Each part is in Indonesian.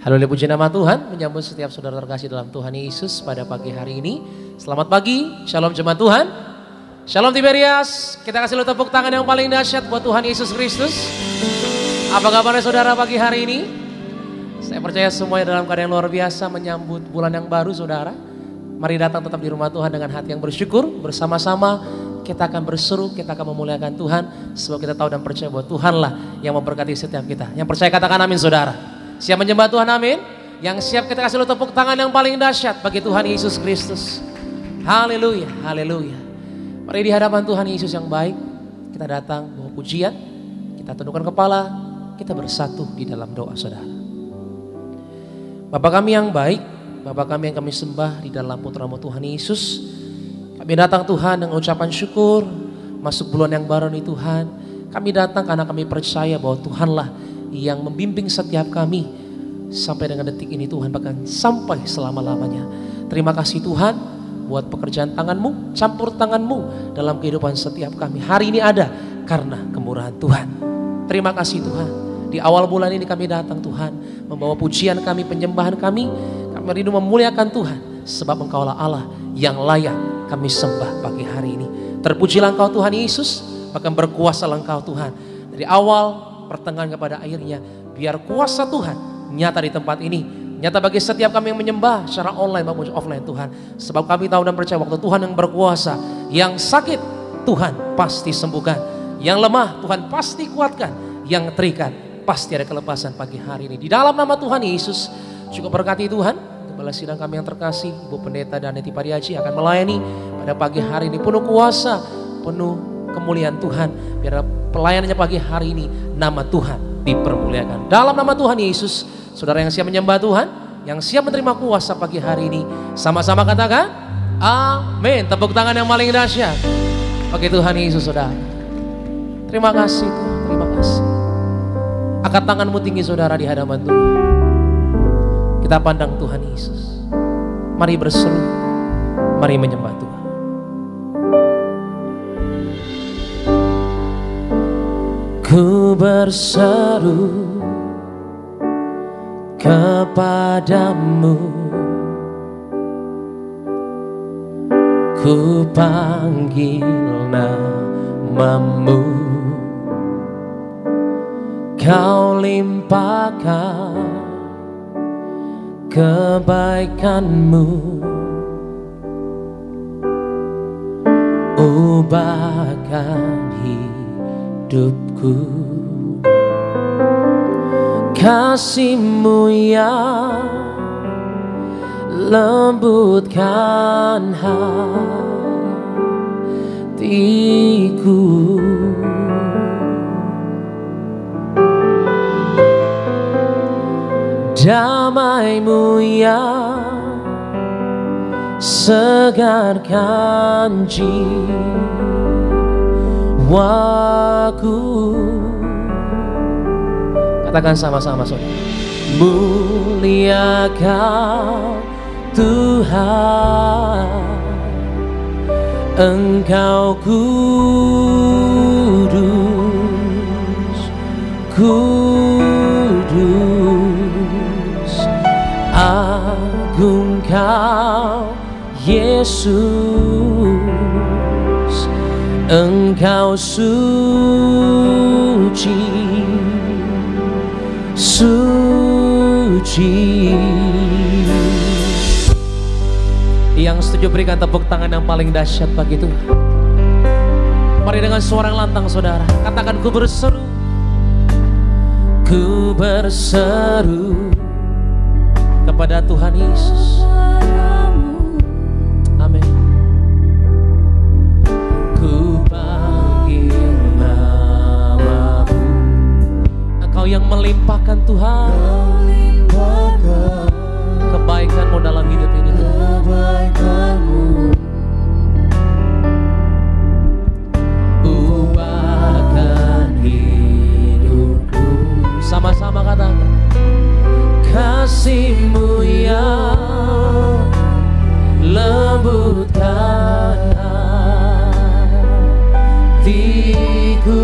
Haleluya, puji nama Tuhan, menyambut setiap saudara terkasih dalam Tuhan Yesus pada pagi hari ini. Selamat pagi, shalom jemaat Tuhan. Shalom Tiberias, kita kasih tepuk tangan yang paling dahsyat buat Tuhan Yesus Kristus. Apa kabarnya saudara pagi hari ini? Saya percaya semuanya dalam keadaan yang luar biasa menyambut bulan yang baru saudara. Mari datang tetap di rumah Tuhan dengan hati yang bersyukur. Bersama-sama kita akan berseru, kita akan memuliakan Tuhan. Sebab kita tahu dan percaya bahwa Tuhanlah yang memberkati setiap kita. Yang percaya katakan amin saudara. Siap menyembah Tuhan, amin. Yang siap kita kasih tepuk tangan yang paling dahsyat bagi Tuhan Yesus Kristus. Haleluya, haleluya. Mari di hadapan Tuhan Yesus yang baik, kita datang bawa pujian, kita tundukkan kepala, kita bersatu di dalam doa saudara. Bapa kami yang baik, Bapa kami yang kami sembah di dalam putra-Mu Tuhan Yesus. Kami datang Tuhan dengan ucapan syukur, masuk bulan yang baru ini Tuhan. Kami datang karena kami percaya bahwa Tuhanlah yang membimbing setiap kami sampai dengan detik ini Tuhan, bahkan sampai selama-lamanya. Terima kasih Tuhan buat pekerjaan tangan-Mu, campur tangan-Mu dalam kehidupan setiap kami. Hari ini ada karena kemurahan Tuhan. Terima kasih Tuhan. Di awal bulan ini kami datang Tuhan, membawa pujian kami, penyembahan kami. Kami rindu memuliakan Tuhan, sebab Engkaulah Allah yang layak kami sembah pagi hari ini. Terpujilah Engkau Tuhan Yesus, bahkan berkuasalah Engkau Tuhan. Dari awal pertengahan kepada akhirnya, biar kuasa Tuhan nyata di tempat ini, nyata bagi setiap kami yang menyembah secara online maupun offline Tuhan. Sebab kami tahu dan percaya waktu Tuhan yang berkuasa, yang sakit Tuhan pasti sembuhkan, yang lemah Tuhan pasti kuatkan, yang terikat pasti ada kelepasan pagi hari ini. Di dalam nama Tuhan Yesus, cukup berkati Tuhan. Kepala sidang kami yang terkasih, Ibu Pendeta dan Neti Pariaji akan melayani pada pagi hari ini penuh kuasa, penuh kemuliaan Tuhan. Biar pelayanannya pagi hari ini nama Tuhan dipermuliakan. Dalam nama Tuhan Yesus, saudara yang siap menyembah Tuhan, yang siap menerima kuasa pagi hari ini, sama-sama katakan amin. Tepuk tangan yang paling dahsyat bagi Tuhan Yesus saudara. Terima kasih Tuhan, terima kasih. Angkat tanganmu tinggi saudara di hadapan Tuhan. Kita pandang Tuhan Yesus. Mari berseru, mari menyembah Tuhan. Ku berseru kepadamu, ku panggil namamu, kau limpahkan kebaikanmu, ubahkan hidupku. Kasih-Mu yang lembutkan hatiku, damai-Mu yang segarkan jiwaku. Katakan sama-sama saudara. Mulia Kau Tuhan, Engkau kudus, kudus. Agung Kau Yesus, Engkau suci, suci. Yang setuju berikan tepuk tangan yang paling dahsyat bagi Tuhan. Mari dengan suara yang lantang saudara, katakan ku berseru, ku berseru kepada Tuhan Yesus. Amin. Ku panggil namamu, Engkau yang melimpahkan Tuhan kebaikan-Mu dalam hidup ini. Kebaikan-Mu, ubahkan hidupku. Sama-sama katakan, kasih-Mu yang lembutkan hatiku.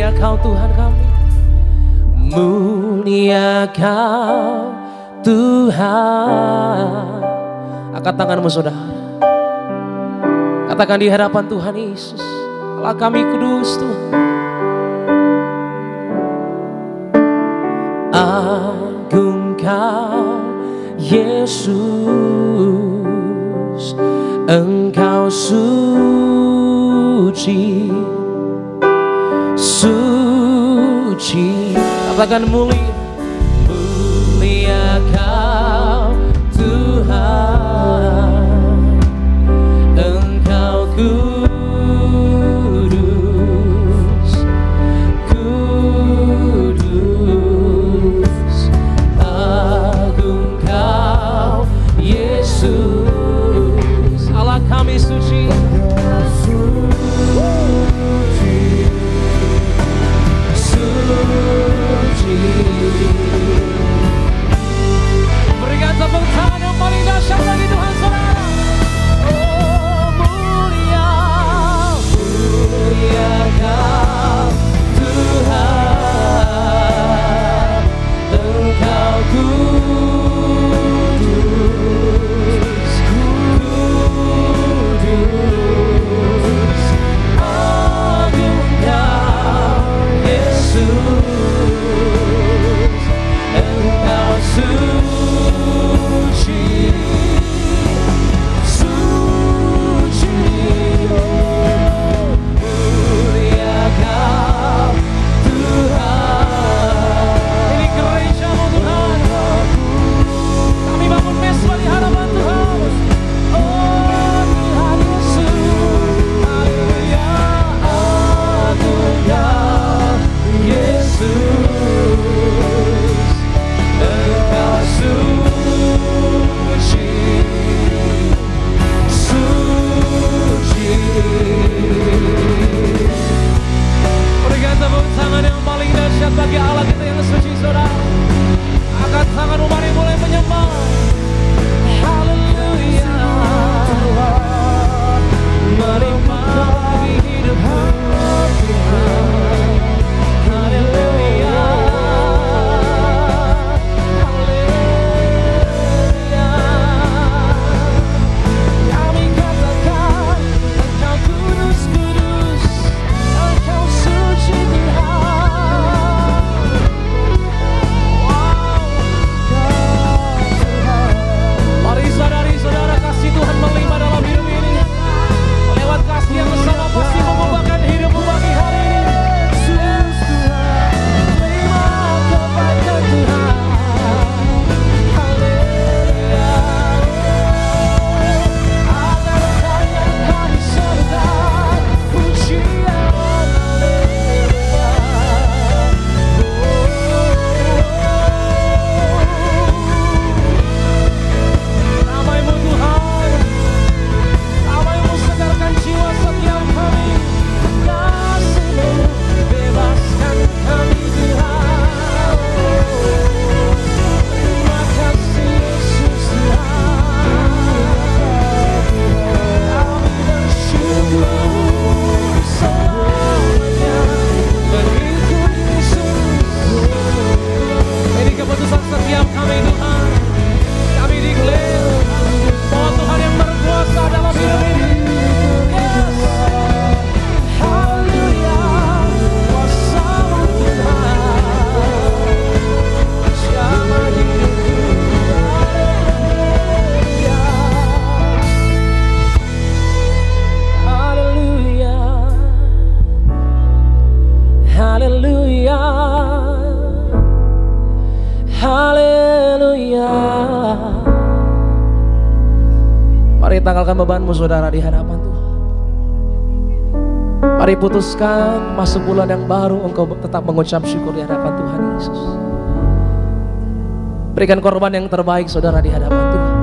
mulia Kau Tuhan kami. Mulia Kau Tuhan. Angkat tanganmu saudara. Katakan di hadapan Tuhan Yesus, Allah kami kudus Tuhan. Agung Kau Yesus, Engkau suci, suci. Katakan mulia, mulia Kau Tuhan, Engkau kudus, kudus. Agung Kau Yesus, Allah kami suci, berikan tepuk tangan yang paling dahsyat bagi Tuhan saudara. Oh mulia, mulia Kau Tuhan, Engkau kudus, kudus. Agung Kau Yesus, Engkau suci, suci. Mulia Kau Tuhan. Ini gereja-Mu Tuhan. Kami bangun mesbah di hadapan Tuhan. Oh Tuhan Yesus, haleluya. Agung Kau Yesus, Engkau suci, suci. Berikan tepuk tangan yang paling dahsyat bagi Allah kita yang suci saudara. Angkat tanganmu, mari mulai menyembah. Haleluya, mari bagi hidupku Tuhan. Haleluya, haleluya. Kami katakan Engkau kudus, kudus, Engkau suci Tuhan. Wow, Tuhan. Mari saudari-saudara, kasih Tuhan melimpah dalam hidup ini. Lewat kasih yang bersama pasti mengubahkan hidupmu bagi hari ini. Yesus Tuhan, terima kebaikan Tuhan. Haleluya. Agar kaya kami serta pujian. Haleluya. Nama-Mu Tuhan, nama-Mu segarkan jiwa setiap kami. Kasih-Mu bebaskan kami Tuhan. Terima kasih Yesus Tuhan. Kami bersyukur selamanya mengikut Yesus. Ini keputusan setiap kami Tuhan. Kami declare bahwa Tuhan yang berkuasa dalam hidup ini. Yes. Haleluya, kuasa-Mu Tuhan. Siapa hidupku. Haleluya, haleluya, haleluya. Mari tanggalkan bebanmu saudara di hadapan Tuhan. Mari putuskan masuk bulan yang baru, engkau tetap mengucap syukur di hadapan Tuhan Yesus. Berikan korban yang terbaik saudara di hadapan Tuhan.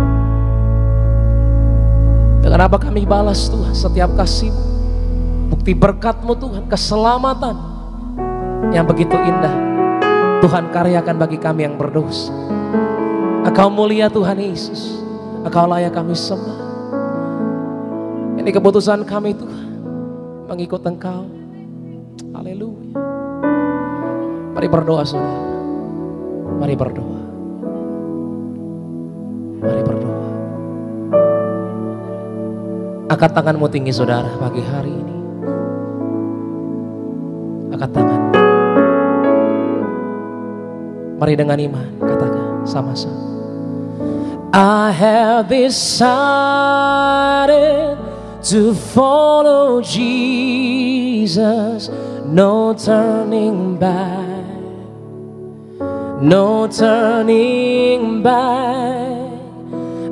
Dengan apa kami balas Tuhan setiap kasih-Mu, bukti berkat-Mu Tuhan, keselamatan yang begitu indah Tuhan karyakan bagi kami yang berdosa. Engkau mulia Tuhan Yesus, Engkau layak kami sembah. Ini keputusan kami Tuhan, mengikut Engkau. Haleluya. Mari berdoa saudara. Mari berdoa. Mari berdoa. Angkat tanganmu tinggi saudara pagi hari ini. Angkat tangan. Mari dengan iman katakan sama-sama. I have decided to follow Jesus, no turning back, no turning back.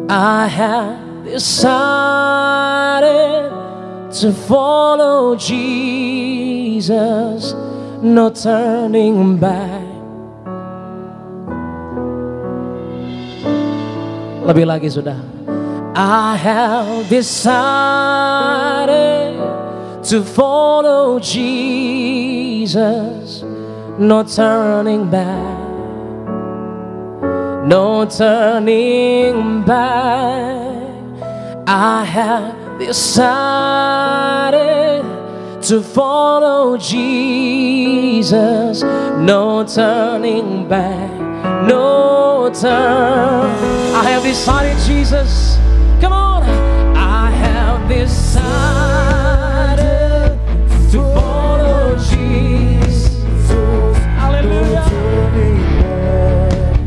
I have decided to follow Jesus, no turning back. Lebih lagi sudah. I have decided to follow Jesus, no turning back, no turning back. I have decided to follow Jesus, no turning back, no turn. I have decided, Jesus. Come on. I have decided to follow Jesus. Haleluya.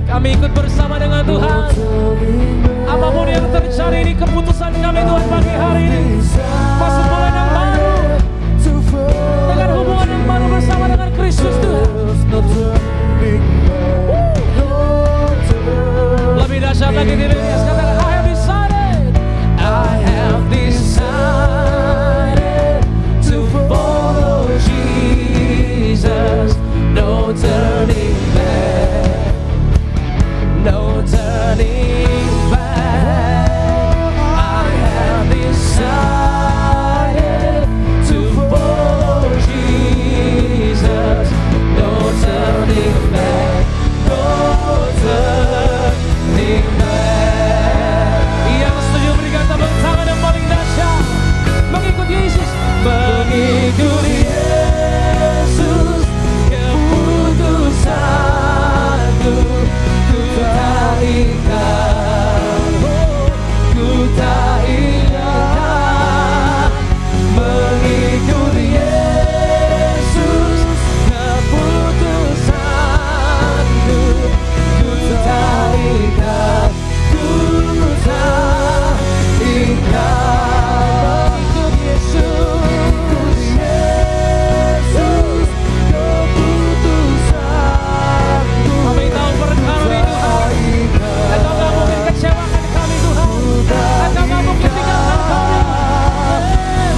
Kami ikut bersama dengan Tuhan. Apapun yang terjadi di keputusan kami Tuhan pagi hari ini. Masuk bulan yang baru dengan hubungan yang baru bersama dengan Kristus Tuhan. Lebih dahsyat lagi diri dia katakan I have decided, I have decided to follow Jesus, no turning back, no turning back. I have decided to follow Jesus, no turning back, no turning back. Yang setuju berikan tepuk tangan yang paling dahsyat. Mengikut Yesus, mengikut Yesus, keputusanku, ku tak ingat, ku tak ingat. Mengikut Yesus, keputusanku, ku tak ingat, ku tak ingat. Mengikut Yesus, Yesus, keputusanku. Kami tahu berkali Tuhan, Engkau gak mungkin kecewakan kami Tuhan, Engkau gak mungkin tinggalkan kami.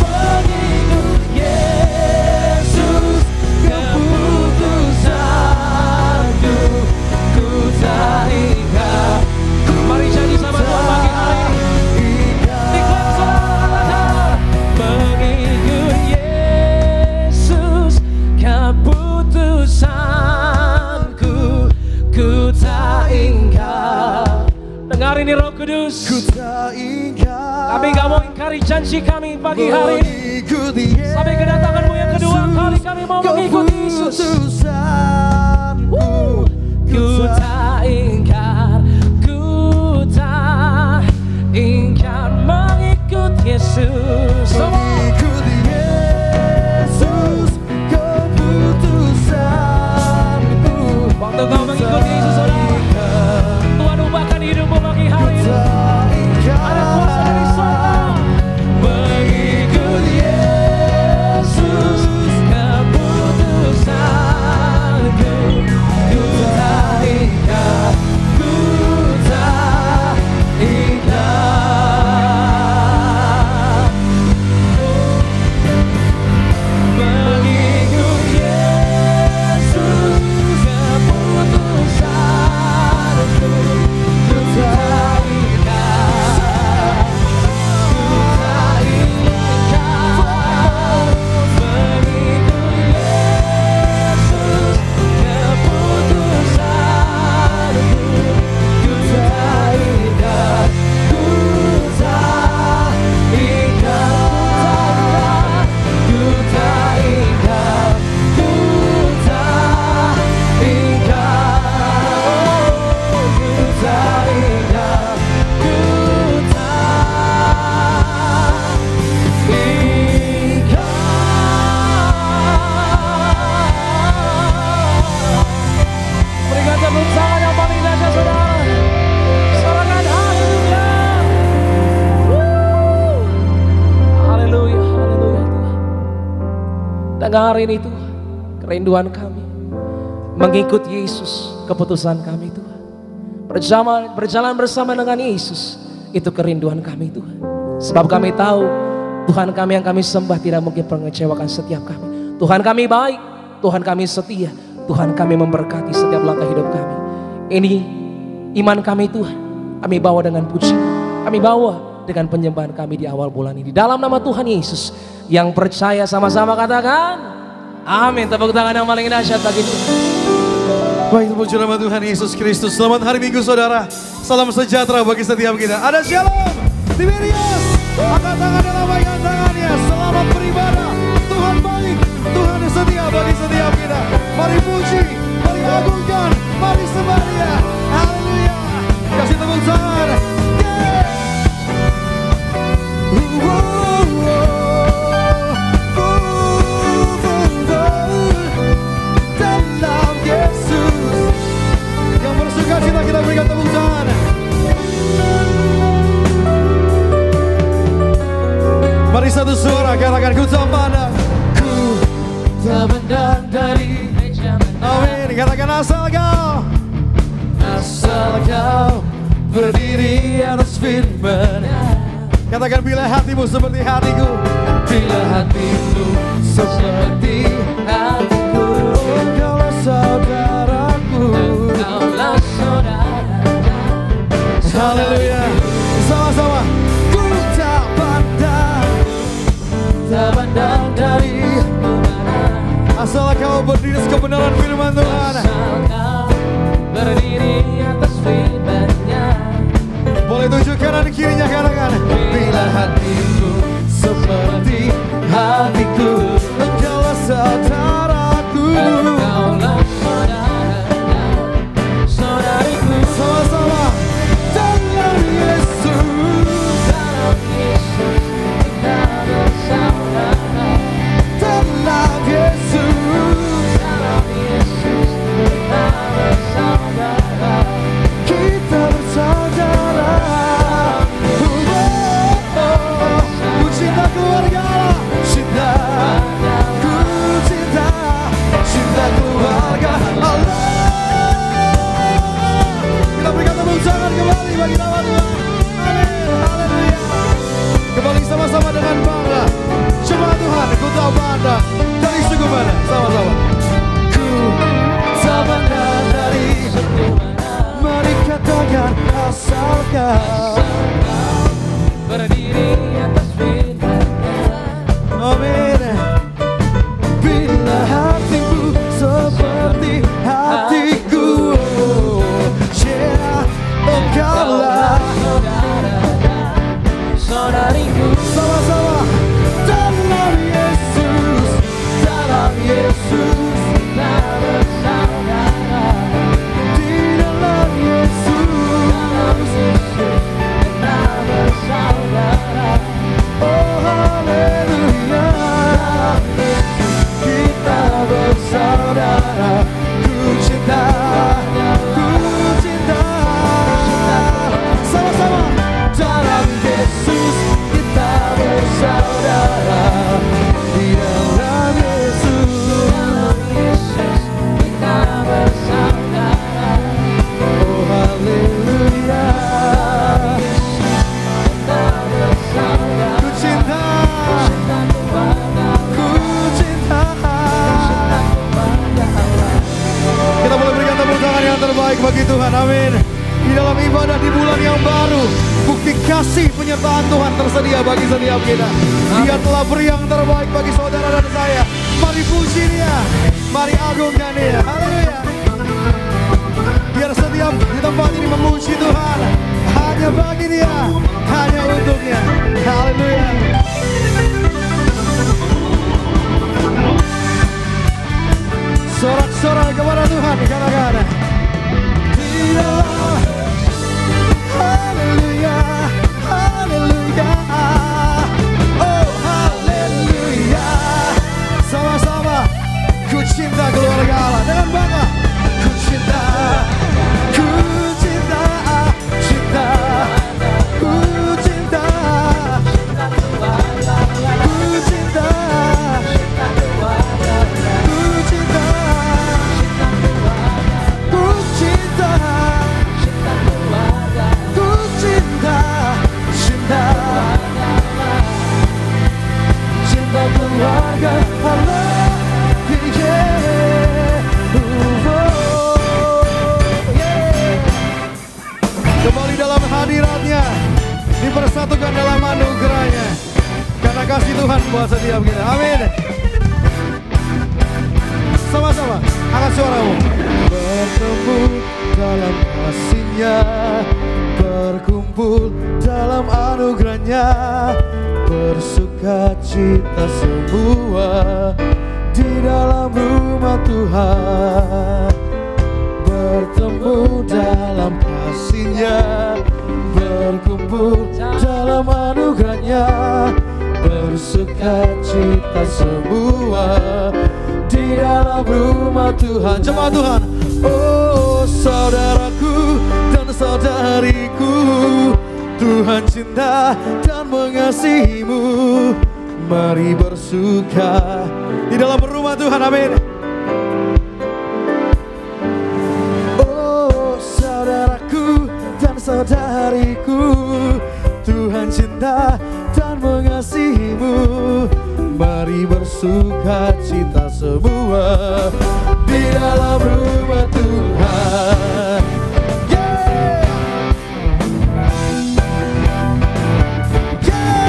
Mengikut Yesus, keputusanku, ku tak ingat. Mari janji sama Tuhan pagi hari ini. Diklat saudara, mengikut Yesus, keputusanku, ku tak ingkar. Dengar ini Roh Kudus, Ku tak ingat. kami gak mau ingkari janji kami pagi hari ini. Sampai kedatanganmu yang kedua kali kami mau mengikuti Yesus. Ku tak ingkar, ku tak ingkar mengikut Yesus. Mengikut Yesus, keputusanku. Waktu kau mengikut Yesus saudara, Tuhan ubahkan hidupmu pagi hari ini. Ada kuasa dari sorga. Mengikut Yesus, mendengar ini Tuhan, kerinduan kami mengikut Yesus, keputusan kami Tuhan. Berjalan bersama dengan Yesus, itu kerinduan kami Tuhan. Sebab kami tahu Tuhan kami yang kami sembah tidak mungkin mengecewakan setiap kami. Tuhan kami baik, Tuhan kami setia, Tuhan kami memberkati setiap langkah hidup kami. Ini iman kami Tuhan, kami bawa dengan puji, kami bawa dengan penyembahan kami di awal bulan ini. Dalam nama Tuhan Yesus, yang percaya sama-sama katakan amin. Tepuk tangan yang paling dahsyat bagi Tuhan. Baik, puji nama Tuhan Yesus Kristus. Selamat hari Minggu saudara. Salam sejahtera bagi setiap kita. Ada shalom Tiberius. Angkat tangan dan lambaikan tangannya. Selamat beribadah. Tuhan baik, Tuhan setia bagi setiap kita. Mari puji, mari agungkan, mari sembah Dia. Haleluya. Kasih tepuk tangan. Dalam Yesus. Yang bersuka cita kita berikan tepuk tangan. Mari satu suara katakan ku tak pandang. Ku tak pandang dari. Amin. Katakan asal kau berdiri atas firman. Katakan bila hatimu seperti hatiku. Bila hatimu seperti hatiku. Engkaulah saudaraku. Engkaulah saudaraku. Haleluya. Sama-sama. Ku tak pandang dari asal kau berdiri atas kebenaran firman Tuhan. Asal kau berdiri atas firman-Nya. Boleh tunjuk kanan kirinya katakan. Bila hatiku seperti hatiku. Engkaulah saudaraku. Engkaulah saudariku. Sama-sama. Dalam Yesus. Dalam Yesus kita bersaudara. Dalam Yesus. Dalam Yesus kita bersaudara. Kita bersaudara. Ku cinta keluarga, cinta. Ku cinta, cinta keluarga Allah. Kita berikan tepuk tangan kembali bagi nama Tuhan. Amin, haleluya. Kembali sama-sama dengan bangga. Jemaat Tuhan, ku tak pandang dari suku mana, sama-sama. Ku tak pandang dari suku mana. Mari katakan asal kau berdiri atas firman-Nya. Amin. Bila hatimu seperti hatiku. Yeah, engkaulah saudariku. Sama-sama. Dalam Yesus. Dalam Yesus kita bersaudara. Di dalam Yesus. Dalam Yesus kita bersaudara. Oh haleluya. Kita bersaudara. Ku cinta. Ku cinta. Sama-sama. Dalam Yesus kita bersaudara. Di dalam Yesus. Dalam Yesus kita bersaudara. Oh haleluya. Ku cinta. Ku cinta. Kita boleh berikan tepuk tangan yang terbaik bagi Tuhan. Amin. Di dalam ibadah di bulan yang baru, bukti kasih penyertaan Tuhan tersedia bagi setiap kita. Dia telah beri yang terbaik bagi saudara dan saya. Mari puji Dia, mari agungkan Dia. Haleluya. Biar setiap di tempat ini memuji Tuhan hanya bagi Dia, hanya untuknya. Haleluya. Sorak-sorak kepada Tuhan, katakan. Di dalam haleluya, haleluya. Oh haleluya. Sama-sama. Ku cinta keluarga Allah dengan bangga. Ku cinta, ku cinta, cinta, ku cinta. Tuhan buat setiap kita. Amin. Sama-sama, angkat suaramu. Bertemu dalam kasih-Nya, berkumpul dalam anugerah-Nya, bersuka cita semua di dalam rumah Tuhan. Bertemu dalam kasih-Nya, berkumpul dalam anugerah-Nya, bersuka cita semua di dalam rumah Tuhan. Jemaat Tuhan, oh saudaraku dan saudariku, Tuhan cinta dan mengasihimu. Mari bersuka di dalam rumah Tuhan. Amin. Oh saudaraku dan saudariku, Tuhan cinta dan mengasihimu. Mari bersuka cita semua di dalam rumah Tuhan. Yeah. Yeah.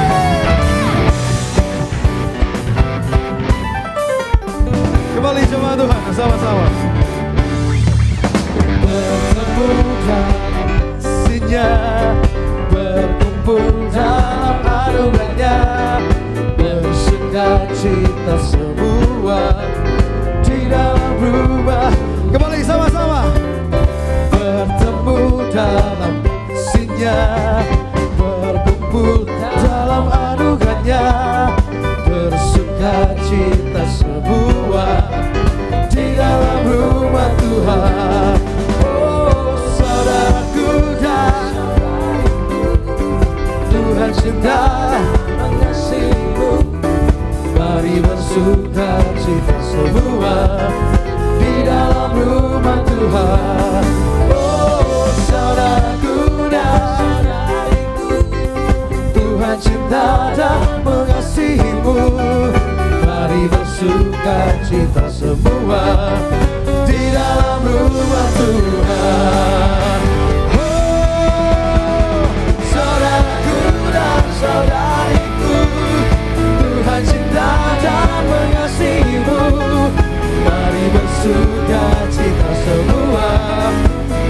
Kembali jemaat Tuhan, sama-sama. Bertemu dalam kasih-Nya, berkumpul dalam anugerah-Nya, bersuka cita semua di dalam rumah. Kembali sama-sama. Bertemu dalam kasih-Nya, berkumpul dalam anugerah-Nya, bersuka cita semua di dalam rumah Tuhan. Oh saudaraku dan Tuhan cinta mengasihimu. Mari bersuka cita semua di dalam rumah Tuhan. Oh saudaraku dan saudariku, Tuhan cinta dan mengasihimu. Mari bersuka cita semua di dalam rumah Tuhan. Oh saudaraku dan saudariku, Tuhan cinta dan mengasihimu. Mari bersuka cita semua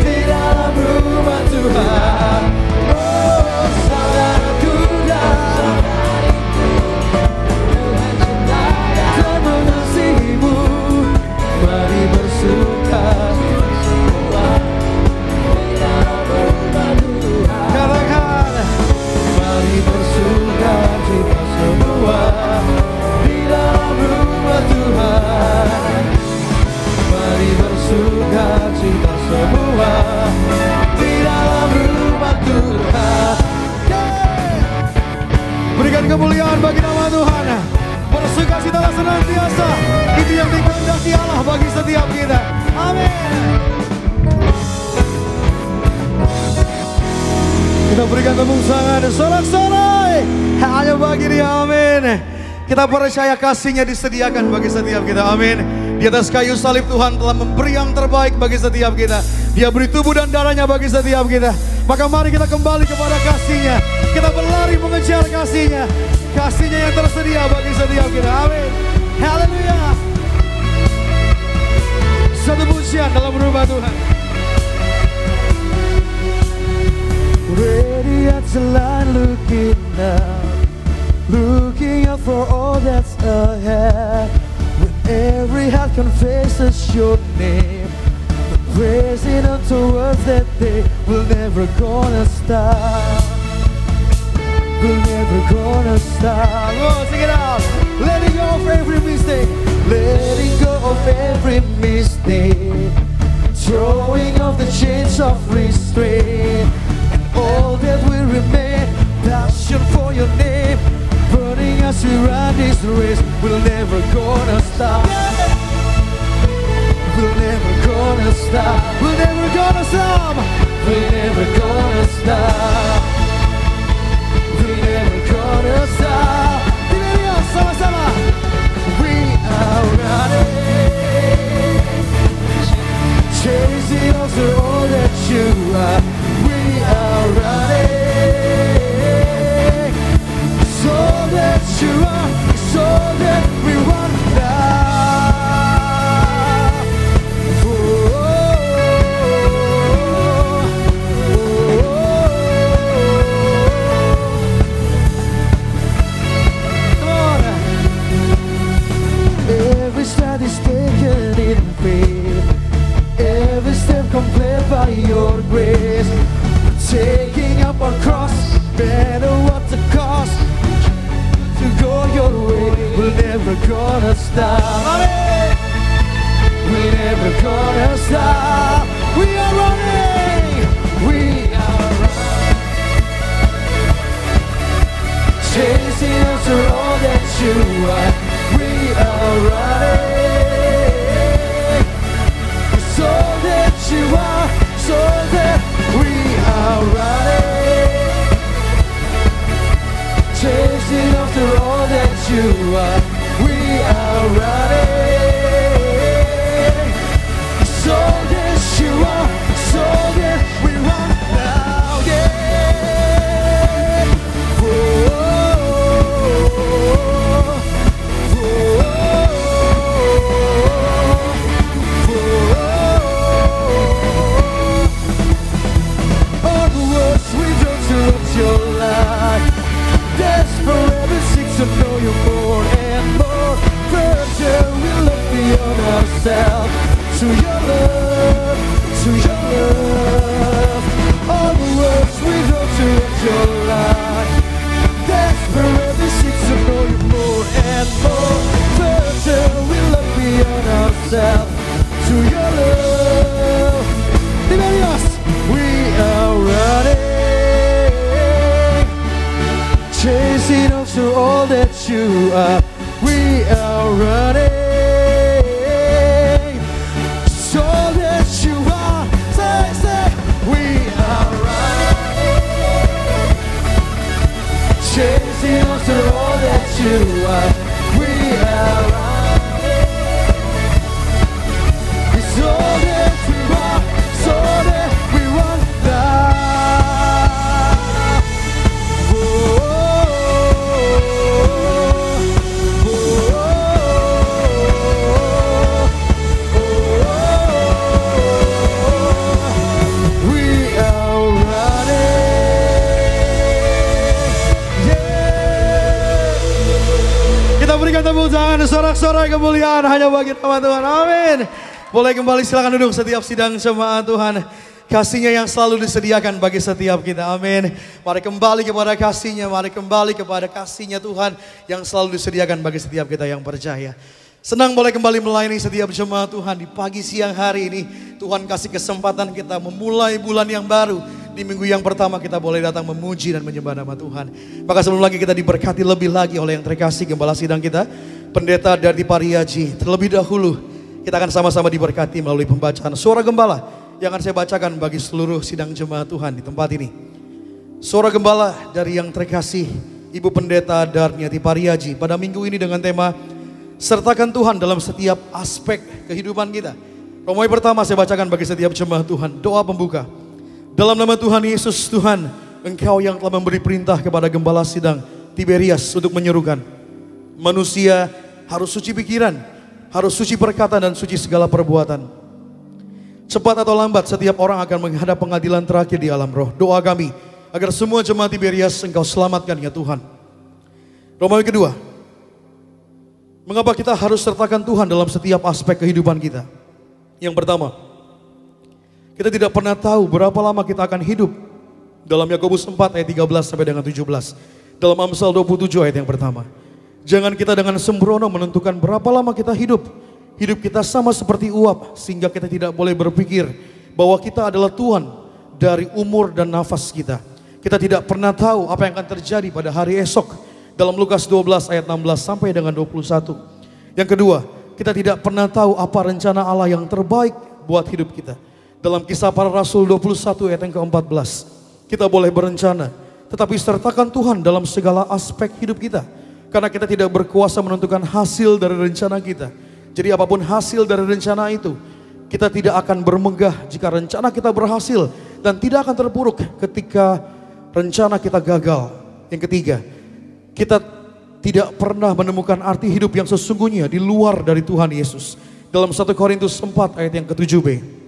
di dalam rumah Tuhan. Oh saudaraku dan saudariku, Tuhan cinta dan mengasihimu. Mari bersuka cita semua di dalam rumah Tuhan. Katakan, mari bersuka cita semua di dalam rumah Tuhan. Mari bersuka cita semua di dalam rumah Tuhan. Yeah. Berikan kemuliaan bagi nama Tuhan. Bersuka citalah senantiasa. Itu yang dikehendaki Allah bagi setiap kita. Amin. Kita berikan tepuk tangan sorak-sorai hanya bagi Dia. Amin. Kita percaya kasih-Nya disediakan bagi setiap kita. Amin. Di atas kayu salib Tuhan telah memberi yang terbaik bagi setiap kita. Dia beri tubuh dan darah-Nya bagi setiap kita. Maka mari kita kembali kepada kasih-Nya. Kita berlari mengejar kasih-Nya. Kasih-Nya yang tersedia bagi setiap kita. Amin. Haleluya. Satu pujian dalam rumah Tuhan. Ready at the line, looking up, looking out for all that's ahead. When every heart confesses your name, the praising unto words that they will never gonna stop. Will never gonna stop. Oh, sing it out. Letting go of every mistake, letting go of every mistake, throwing off the chains of restraint. All that will remain, passion for your name, burning as we run this race. We'll never gonna stop. We'll never gonna stop. We'll never gonna stop. We're never gonna stop. We're never gonna stop. Dios, sama-sama. We are running, chasing after all that you are. We are running, so that you are. is taken in faith. Every step complete by your grace. Taking up our cross, matter what the cost. To go your way, we're never gonna stop. Amen. We're never gonna stop. We are running. We are running. Chasing after all that you are. We are running. It's all that you are, so that we are running. Chasing after all that you are. We are running. It's all that you are, so that we run now, yeah. Whoa. Your life, desperately seek to know you more and more. Further we look beyond ourselves to your love, to your love. All the words we go to your life, desperately seek to know you more and more. Further we look beyond ourselves to your love. Tiberias, we are running. Chasing after all that you are, we are running. So that you are, say, we are running. Chasing after all that you are, we are running. It's all that we are, so that we run now. Berikan tepuk tangan, sorak-sorai kemuliaan hanya bagi nama Tuhan. Amin. Boleh kembali, silakan duduk setiap sidang jemaat Tuhan. Kasih-Nya yang selalu disediakan bagi setiap kita. Amin. Mari kembali kepada kasih-Nya, mari kembali kepada kasih-Nya Tuhan yang selalu disediakan bagi setiap kita yang percaya. Senang boleh kembali melayani setiap jemaat Tuhan di pagi siang hari ini. Tuhan kasih kesempatan kita memulai bulan yang baru. Di minggu yang pertama kita boleh datang memuji dan menyembah nama Tuhan. Maka sebelum lagi kita diberkati lebih lagi oleh yang terkasih gembala sidang kita, Pendeta Dardi Pariaji. Terlebih dahulu kita akan sama-sama diberkati melalui pembacaan suara gembala yang akan saya bacakan bagi seluruh sidang jemaat Tuhan di tempat ini. Suara gembala dari yang terkasih Ibu Pendeta Darniati Pariaji pada minggu ini dengan tema sertakan Tuhan dalam setiap aspek kehidupan kita. Romawi pertama saya bacakan bagi setiap jemaat Tuhan, doa pembuka. Dalam nama Tuhan Yesus, Tuhan, Engkau yang telah memberi perintah kepada gembala sidang Tiberias untuk menyerukan manusia harus suci pikiran, harus suci perkataan dan suci segala perbuatan. Cepat atau lambat setiap orang akan menghadap pengadilan terakhir di alam roh. Doa kami agar semua jemaat Tiberias Engkau selamatkan ya Tuhan. Romawi kedua, mengapa kita harus sertakan Tuhan dalam setiap aspek kehidupan kita? Yang pertama, kita tidak pernah tahu berapa lama kita akan hidup. Dalam Yakobus 4 ayat 13 sampai dengan 17. Dalam Amsal 27 ayat yang pertama. Jangan kita dengan sembrono menentukan berapa lama kita hidup. Hidup kita sama seperti uap, sehingga kita tidak boleh berpikir bahwa kita adalah Tuhan dari umur dan nafas kita. Kita tidak pernah tahu apa yang akan terjadi pada hari esok. Dalam Lukas 12 ayat 16 sampai dengan 21. Yang kedua, kita tidak pernah tahu apa rencana Allah yang terbaik buat hidup kita. Dalam Kisah Para Rasul 21 ayat yang ke-14. Kita boleh berencana, tetapi sertakan Tuhan dalam segala aspek hidup kita. Karena kita tidak berkuasa menentukan hasil dari rencana kita. Jadi apapun hasil dari rencana itu, kita tidak akan bermegah jika rencana kita berhasil. Dan tidak akan terpuruk ketika rencana kita gagal. Yang ketiga, kita tidak pernah menemukan arti hidup yang sesungguhnya di luar dari Tuhan Yesus. Dalam 1 Korintus 4 ayat yang ke-7b.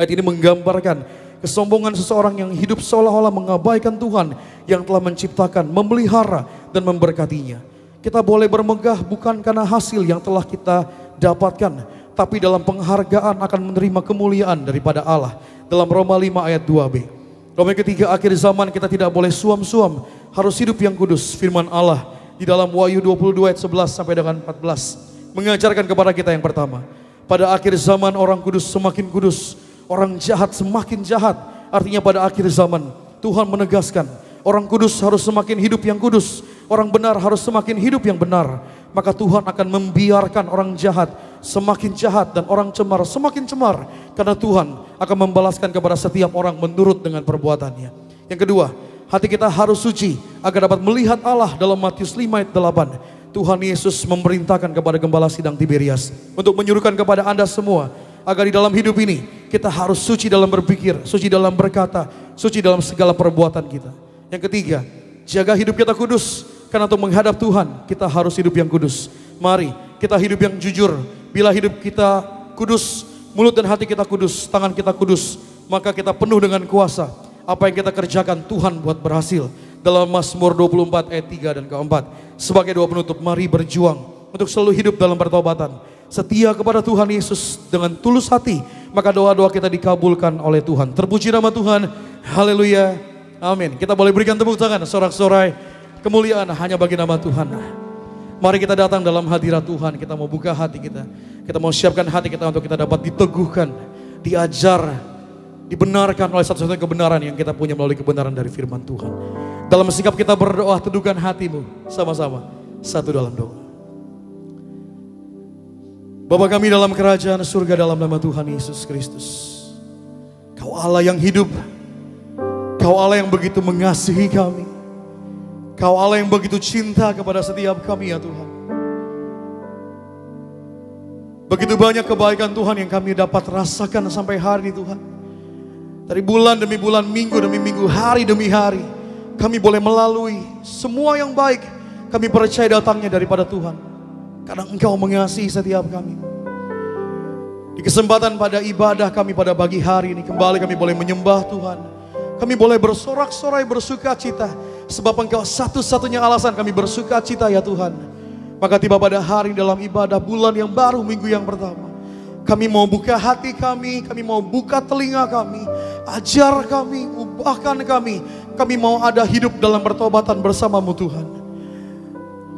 Ayat ini menggambarkan kesombongan seseorang yang hidup seolah-olah mengabaikan Tuhan yang telah menciptakan, memelihara dan memberkatinya. Kita boleh bermegah bukan karena hasil yang telah kita dapatkan, tapi dalam penghargaan akan menerima kemuliaan daripada Allah. Dalam Roma 5 ayat 2b. Roma ketiga, akhir zaman kita tidak boleh suam-suam, harus hidup yang kudus. Firman Allah di dalam Wahyu 22 ayat 11 sampai dengan 14 mengajarkan kepada kita yang pertama, pada akhir zaman orang kudus semakin kudus, orang jahat semakin jahat. Artinya pada akhir zaman Tuhan menegaskan orang kudus harus semakin hidup yang kudus, orang benar harus semakin hidup yang benar. Maka Tuhan akan membiarkan orang jahat semakin jahat dan orang cemar semakin cemar, karena Tuhan akan membalaskan kepada setiap orang menurut dengan perbuatannya. Yang kedua, hati kita harus suci agar dapat melihat Allah. Dalam Matius 5 ayat 8, Tuhan Yesus memerintahkan kepada Gembala Sidang Tiberias untuk menyuruhkan kepada Anda semua agar di dalam hidup ini kita harus suci dalam berpikir, suci dalam berkata, suci dalam segala perbuatan kita. Yang ketiga, jaga hidup kita kudus, karena untuk menghadap Tuhan kita harus hidup yang kudus. Mari kita hidup yang jujur. Bila hidup kita kudus, mulut dan hati kita kudus, tangan kita kudus, maka kita penuh dengan kuasa. Apa yang kita kerjakan Tuhan buat berhasil. Dalam Mazmur 24 ayat 3 dan keempat. Sebagai doa penutup, mari berjuang untuk selalu hidup dalam pertobatan, setia kepada Tuhan Yesus dengan tulus hati, maka doa-doa kita dikabulkan oleh Tuhan. Terpuji nama Tuhan, haleluya, amin. Kita boleh berikan tepuk tangan sorak-sorai, kemuliaan hanya bagi nama Tuhan. Mari kita datang dalam hadirat Tuhan, kita mau buka hati kita, kita mau siapkan hati kita untuk kita dapat diteguhkan, diajar, dibenarkan oleh satu-satunya kebenaran yang kita punya melalui kebenaran dari firman Tuhan. Dalam sikap kita berdoa, teduhkan hatimu sama-sama, satu dalam doa. Bapa kami dalam kerajaan surga, dalam nama Tuhan Yesus Kristus, Kau Allah yang hidup, Kau Allah yang begitu mengasihi kami, Kau Allah yang begitu cinta kepada setiap kami ya Tuhan. Begitu banyak kebaikan Tuhan yang kami dapat rasakan sampai hari ini Tuhan. Dari bulan demi bulan, minggu demi minggu, hari demi hari, kami boleh melalui semua yang baik. Kami percaya datangnya daripada Tuhan, karena Engkau mengasihi setiap kami. Di kesempatan pada ibadah kami pada pagi hari ini, kembali kami boleh menyembah Tuhan. Kami boleh bersorak-sorai, bersuka cita, sebab Engkau satu-satunya alasan kami bersuka cita ya Tuhan. Maka tiba pada hari dalam ibadah bulan yang baru, minggu yang pertama, kami mau buka hati kami mau buka telinga kami, ajar kami, ubahkan kami mau ada hidup dalam pertobatan bersama-Mu Tuhan.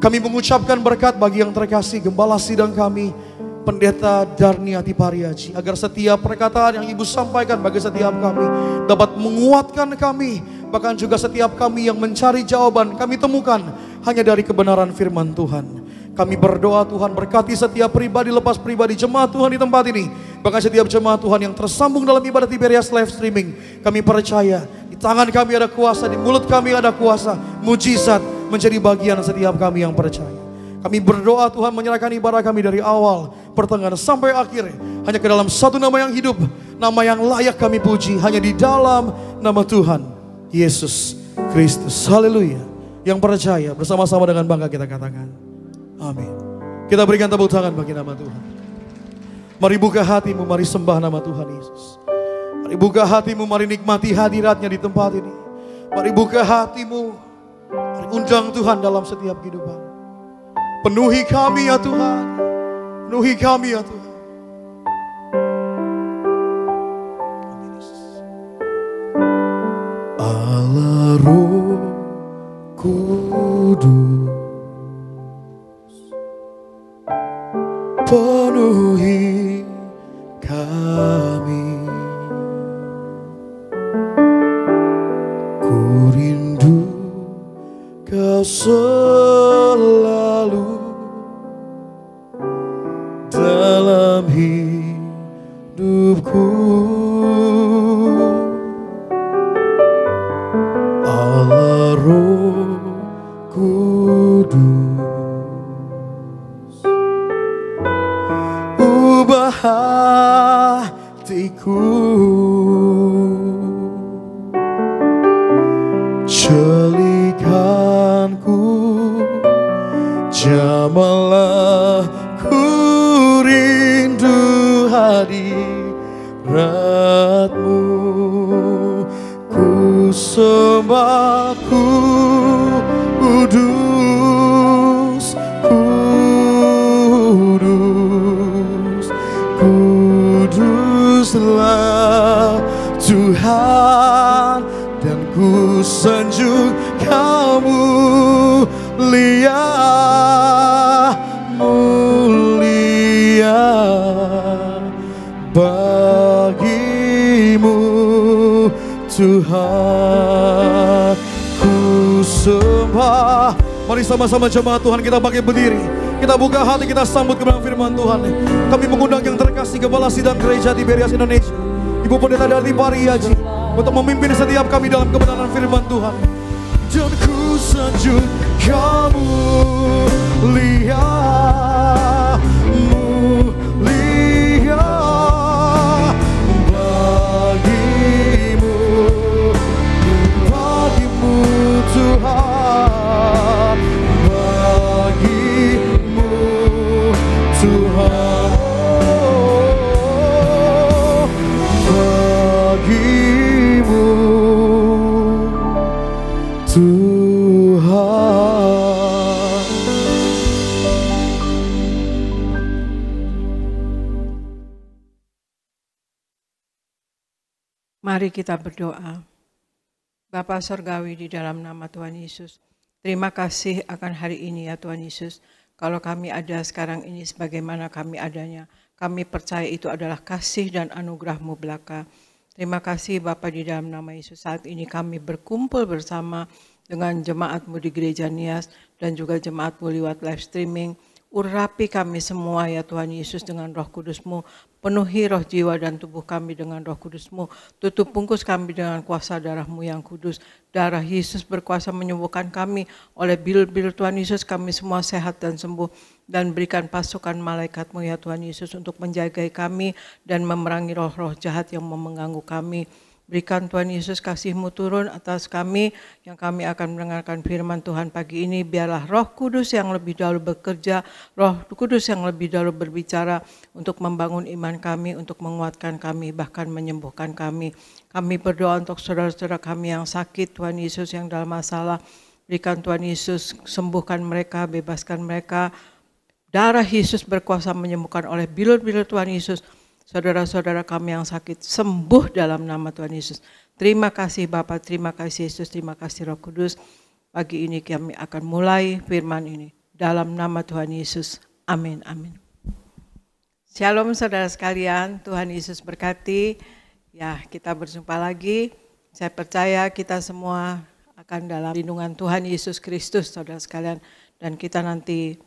Kami mengucapkan berkat bagi yang terkasih Gembala Sidang kami, Pendeta Darniati Pariaji, agar setiap perkataan yang Ibu sampaikan bagi setiap kami dapat menguatkan kami, bahkan juga setiap kami yang mencari jawaban kami temukan hanya dari kebenaran firman Tuhan. Kami berdoa Tuhan berkati setiap pribadi, lepas pribadi jemaat Tuhan di tempat ini, bahkan setiap jemaat Tuhan yang tersambung dalam ibadah Tiberias live streaming. Kami percaya di tangan kami ada kuasa, di mulut kami ada kuasa, mujizat menjadi bagian setiap kami yang percaya. Kami berdoa Tuhan menyerahkan ibadah kami dari awal, pertengahan sampai akhir hanya ke dalam satu nama yang hidup, nama yang layak kami puji, hanya di dalam nama Tuhan Yesus Kristus. Haleluya. Yang percaya bersama-sama dengan bangga kita katakan amin. Kita berikan tepuk tangan bagi nama Tuhan. Mari buka hatimu, mari sembah nama Tuhan Yesus. Mari buka hatimu, mari nikmati hadiratnya di tempat ini. Mari buka hatimu, mari undang Tuhan dalam setiap kehidupan. Penuhi kami ya Tuhan, penuhi kami ya Tuhan. Allah Roh Kudus, penuhi kami. Ku rindu Kau selalu dalam hidupku. Allah Roh Kudus, ubah hatiku, celikanku, jamalah ku rindu hadirat-Mu, ku sembah Kudus, Kudus. terpujilah Tuhan, dan ku sanjung kamu mulia, mulia bagimu Tuhan, ku sembah. Mari sama-sama jemaat Tuhan kita bangkit berdiri. Kita buka hati, kita sambut kebenaran firman Tuhan. Kami mengundang yang terkasih Kepala Sidang Gereja Tiberias Indonesia, Ibu Pendeta Darti Pariaji, untuk memimpin setiap kami dalam kebenaran firman Tuhan. Dan ku sanjung kamu mulia, mulia bagimu, bagimu Tuhan, bagimu Tuhan, bagimu Tuhan. Mari kita berdoa. Bapa Surgawi, di dalam nama Tuhan Yesus, terima kasih akan hari ini ya Tuhan Yesus. Kalau kami ada sekarang ini sebagaimana kami adanya, kami percaya itu adalah kasih dan anugerah-Mu belaka. Terima kasih Bapa, di dalam nama Yesus. Saat ini kami berkumpul bersama dengan jemaat-Mu di Gereja Nias dan juga jemaat-Mu lewat live streaming. Urapi kami semua ya Tuhan Yesus dengan Roh Kudus-Mu. Penuhi roh, jiwa, dan tubuh kami dengan Roh Kudus-Mu. Tutup bungkus kami dengan kuasa darah-Mu yang kudus. Darah Yesus berkuasa menyembuhkan kami. Oleh bil-bil Tuhan Yesus kami semua sehat dan sembuh. Dan berikan pasukan malaikat-Mu ya Tuhan Yesus untuk menjagai kami dan memerangi roh-roh jahat yang mengganggu kami. Berikan Tuhan Yesus kasih-Mu turun atas kami yang kami akan mendengarkan firman Tuhan pagi ini. Biarlah Roh Kudus yang lebih dahulu bekerja, Roh Kudus yang lebih dahulu berbicara untuk membangun iman kami, untuk menguatkan kami, bahkan menyembuhkan kami. Kami berdoa untuk saudara-saudara kami yang sakit, Tuhan Yesus yang dalam masalah. Berikan Tuhan Yesus, sembuhkan mereka, bebaskan mereka. Darah Yesus berkuasa menyembuhkan. Oleh bilur-bilur Tuhan Yesus, saudara-saudara kami yang sakit sembuh dalam nama Tuhan Yesus. Terima kasih Bapa, terima kasih Yesus, terima kasih Roh Kudus. Pagi ini kami akan mulai firman ini. Dalam nama Tuhan Yesus, amin, amin. Shalom saudara sekalian, Tuhan Yesus berkati. Ya, kita berjumpa lagi. Saya percaya kita semua akan dalam lindungan Tuhan Yesus Kristus, saudara sekalian. Dan kita nanti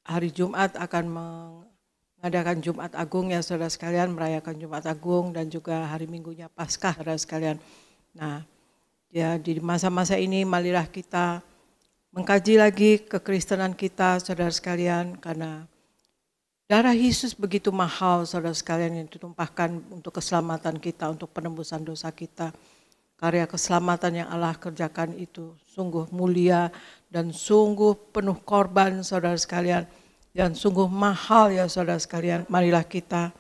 hari Jumat akan mengadakan Jumat Agung ya saudara sekalian, merayakan Jumat Agung dan juga hari Minggunya Paskah saudara sekalian. Nah, ya di masa-masa ini marilah kita mengkaji lagi kekristenan kita saudara sekalian, karena darah Yesus begitu mahal saudara sekalian yang ditumpahkan untuk keselamatan kita, untuk penembusan dosa kita. Karya keselamatan yang Allah kerjakan itu sungguh mulia dan sungguh penuh korban saudara sekalian. Dan sungguh mahal ya saudara sekalian. Marilah kita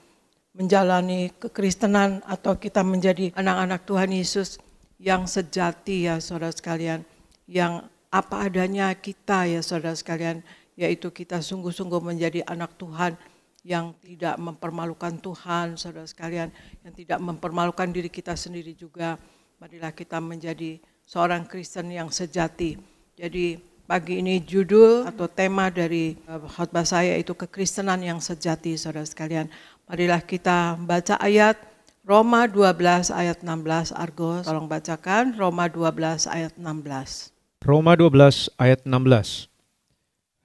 menjalani kekristenan atau kita menjadi anak-anak Tuhan Yesus yang sejati ya saudara sekalian. Yang apa adanya kita ya saudara sekalian. Yaitu kita sungguh-sungguh menjadi anak Tuhan yang tidak mempermalukan Tuhan saudara sekalian. Yang tidak mempermalukan diri kita sendiri juga. Marilah kita menjadi seorang Kristen yang sejati. Jadi pagi ini judul atau tema dari khotbah saya itu kekristenan yang sejati saudara sekalian. Marilah kita baca ayat Roma 12 ayat 16. Argos, tolong bacakan Roma 12 ayat 16. Roma 12 ayat 16.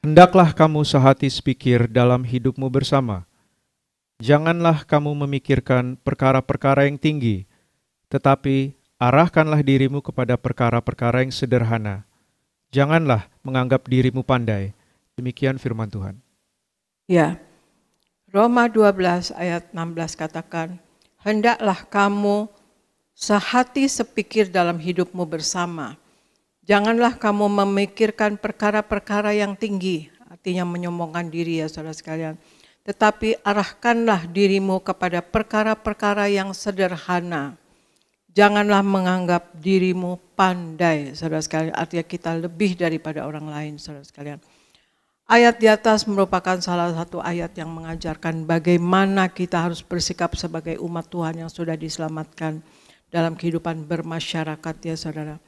Hendaklah kamu sehati sepikir dalam hidupmu bersama. Janganlah kamu memikirkan perkara-perkara yang tinggi, tetapi arahkanlah dirimu kepada perkara-perkara yang sederhana. Janganlah menganggap dirimu pandai. Demikian firman Tuhan. Ya, Roma 12 ayat 16 katakan, hendaklah kamu sehati sepikir dalam hidupmu bersama. Janganlah kamu memikirkan perkara-perkara yang tinggi, artinya menyombongkan diri ya saudara sekalian. Tetapi arahkanlah dirimu kepada perkara-perkara yang sederhana. Janganlah menganggap dirimu pandai, saudara sekalian. Artinya kita lebih daripada orang lain, saudara sekalian. Ayat di atas merupakan salah satu ayat yang mengajarkan bagaimana kita harus bersikap sebagai umat Tuhan yang sudah diselamatkan dalam kehidupan bermasyarakat ya saudara.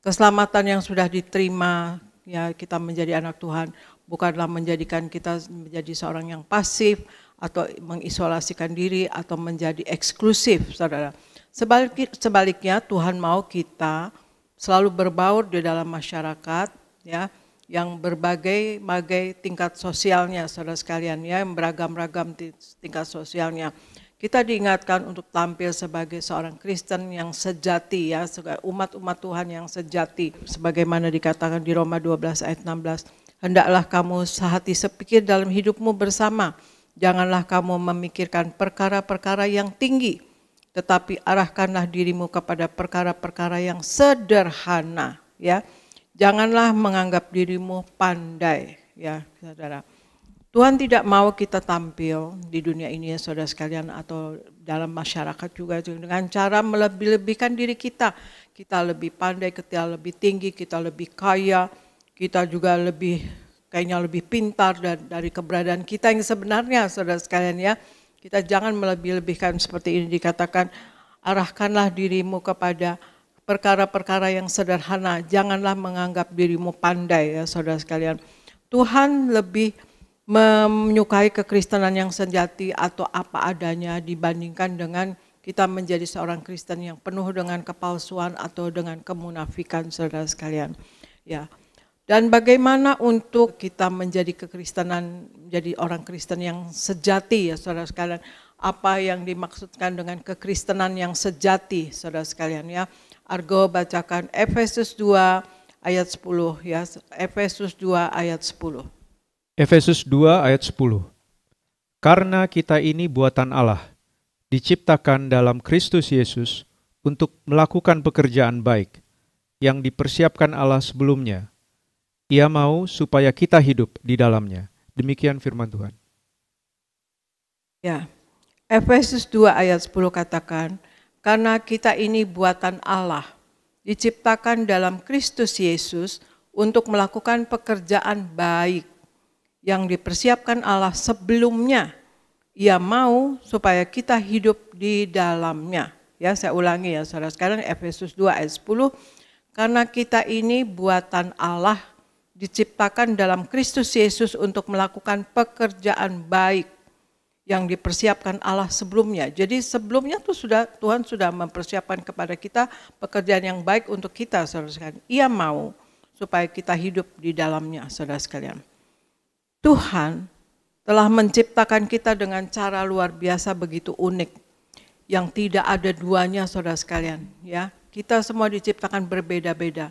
Keselamatan yang sudah diterima ya kita menjadi anak Tuhan bukanlah menjadikan kita menjadi seorang yang pasif atau mengisolasikan diri atau menjadi eksklusif saudara. Sebaliknya Tuhan mau kita selalu berbaur di dalam masyarakat ya, yang berbagai tingkat sosialnya saudara sekalian ya, yang beragam-ragam tingkat sosialnya. Kita diingatkan untuk tampil sebagai seorang Kristen yang sejati ya, umat-umat Tuhan yang sejati. Sebagaimana dikatakan di Roma 12 ayat 16, hendaklah kamu sehati sepikir dalam hidupmu bersama. Janganlah kamu memikirkan perkara-perkara yang tinggi, tetapi arahkanlah dirimu kepada perkara-perkara yang sederhana ya. Janganlah menganggap dirimu pandai ya saudara. Tuhan tidak mau kita tampil di dunia ini ya saudara sekalian atau dalam masyarakat juga dengan cara melebih-lebihkan diri kita. Kita lebih pandai, kita lebih tinggi, kita lebih kaya, kita juga kayaknya lebih pintar dari keberadaan kita yang sebenarnya saudara sekalian ya. Kita jangan melebih-lebihkan seperti ini dikatakan, arahkanlah dirimu kepada perkara-perkara yang sederhana, janganlah menganggap dirimu pandai ya saudara sekalian. Tuhan lebih menyukai kekristenan yang sejati atau apa adanya dibandingkan dengan kita menjadi seorang Kristen yang penuh dengan kepalsuan atau dengan kemunafikan saudara sekalian. Ya. Dan bagaimana untuk kita menjadi kekristenan, menjadi orang Kristen yang sejati ya saudara sekalian. Apa yang dimaksudkan dengan kekristenan yang sejati saudara sekalian ya. Argo bacakan Efesus 2 ayat 10 ya. Efesus 2 ayat 10. Efesus 2 ayat 10. Karena kita ini buatan Allah, diciptakan dalam Kristus Yesus untuk melakukan pekerjaan baik yang dipersiapkan Allah sebelumnya. Ia mau supaya kita hidup di dalamnya. Demikian firman Tuhan. Ya. Efesus 2 ayat 10 katakan, karena kita ini buatan Allah, diciptakan dalam Kristus Yesus untuk melakukan pekerjaan baik yang dipersiapkan Allah sebelumnya. Ia mau supaya kita hidup di dalamnya. Ya, saya ulangi ya saudara sekalian, Efesus 2 ayat 10, karena kita ini buatan Allah, diciptakan dalam Kristus Yesus untuk melakukan pekerjaan baik yang dipersiapkan Allah sebelumnya. Jadi sebelumnya tuh Tuhan sudah mempersiapkan kepada kita pekerjaan yang baik untuk kita saudara sekalian. Ia mau supaya kita hidup di dalamnya saudara sekalian. Tuhan telah menciptakan kita dengan cara luar biasa begitu unik yang tidak ada duanya saudara sekalian ya. Kita semua diciptakan berbeda-beda.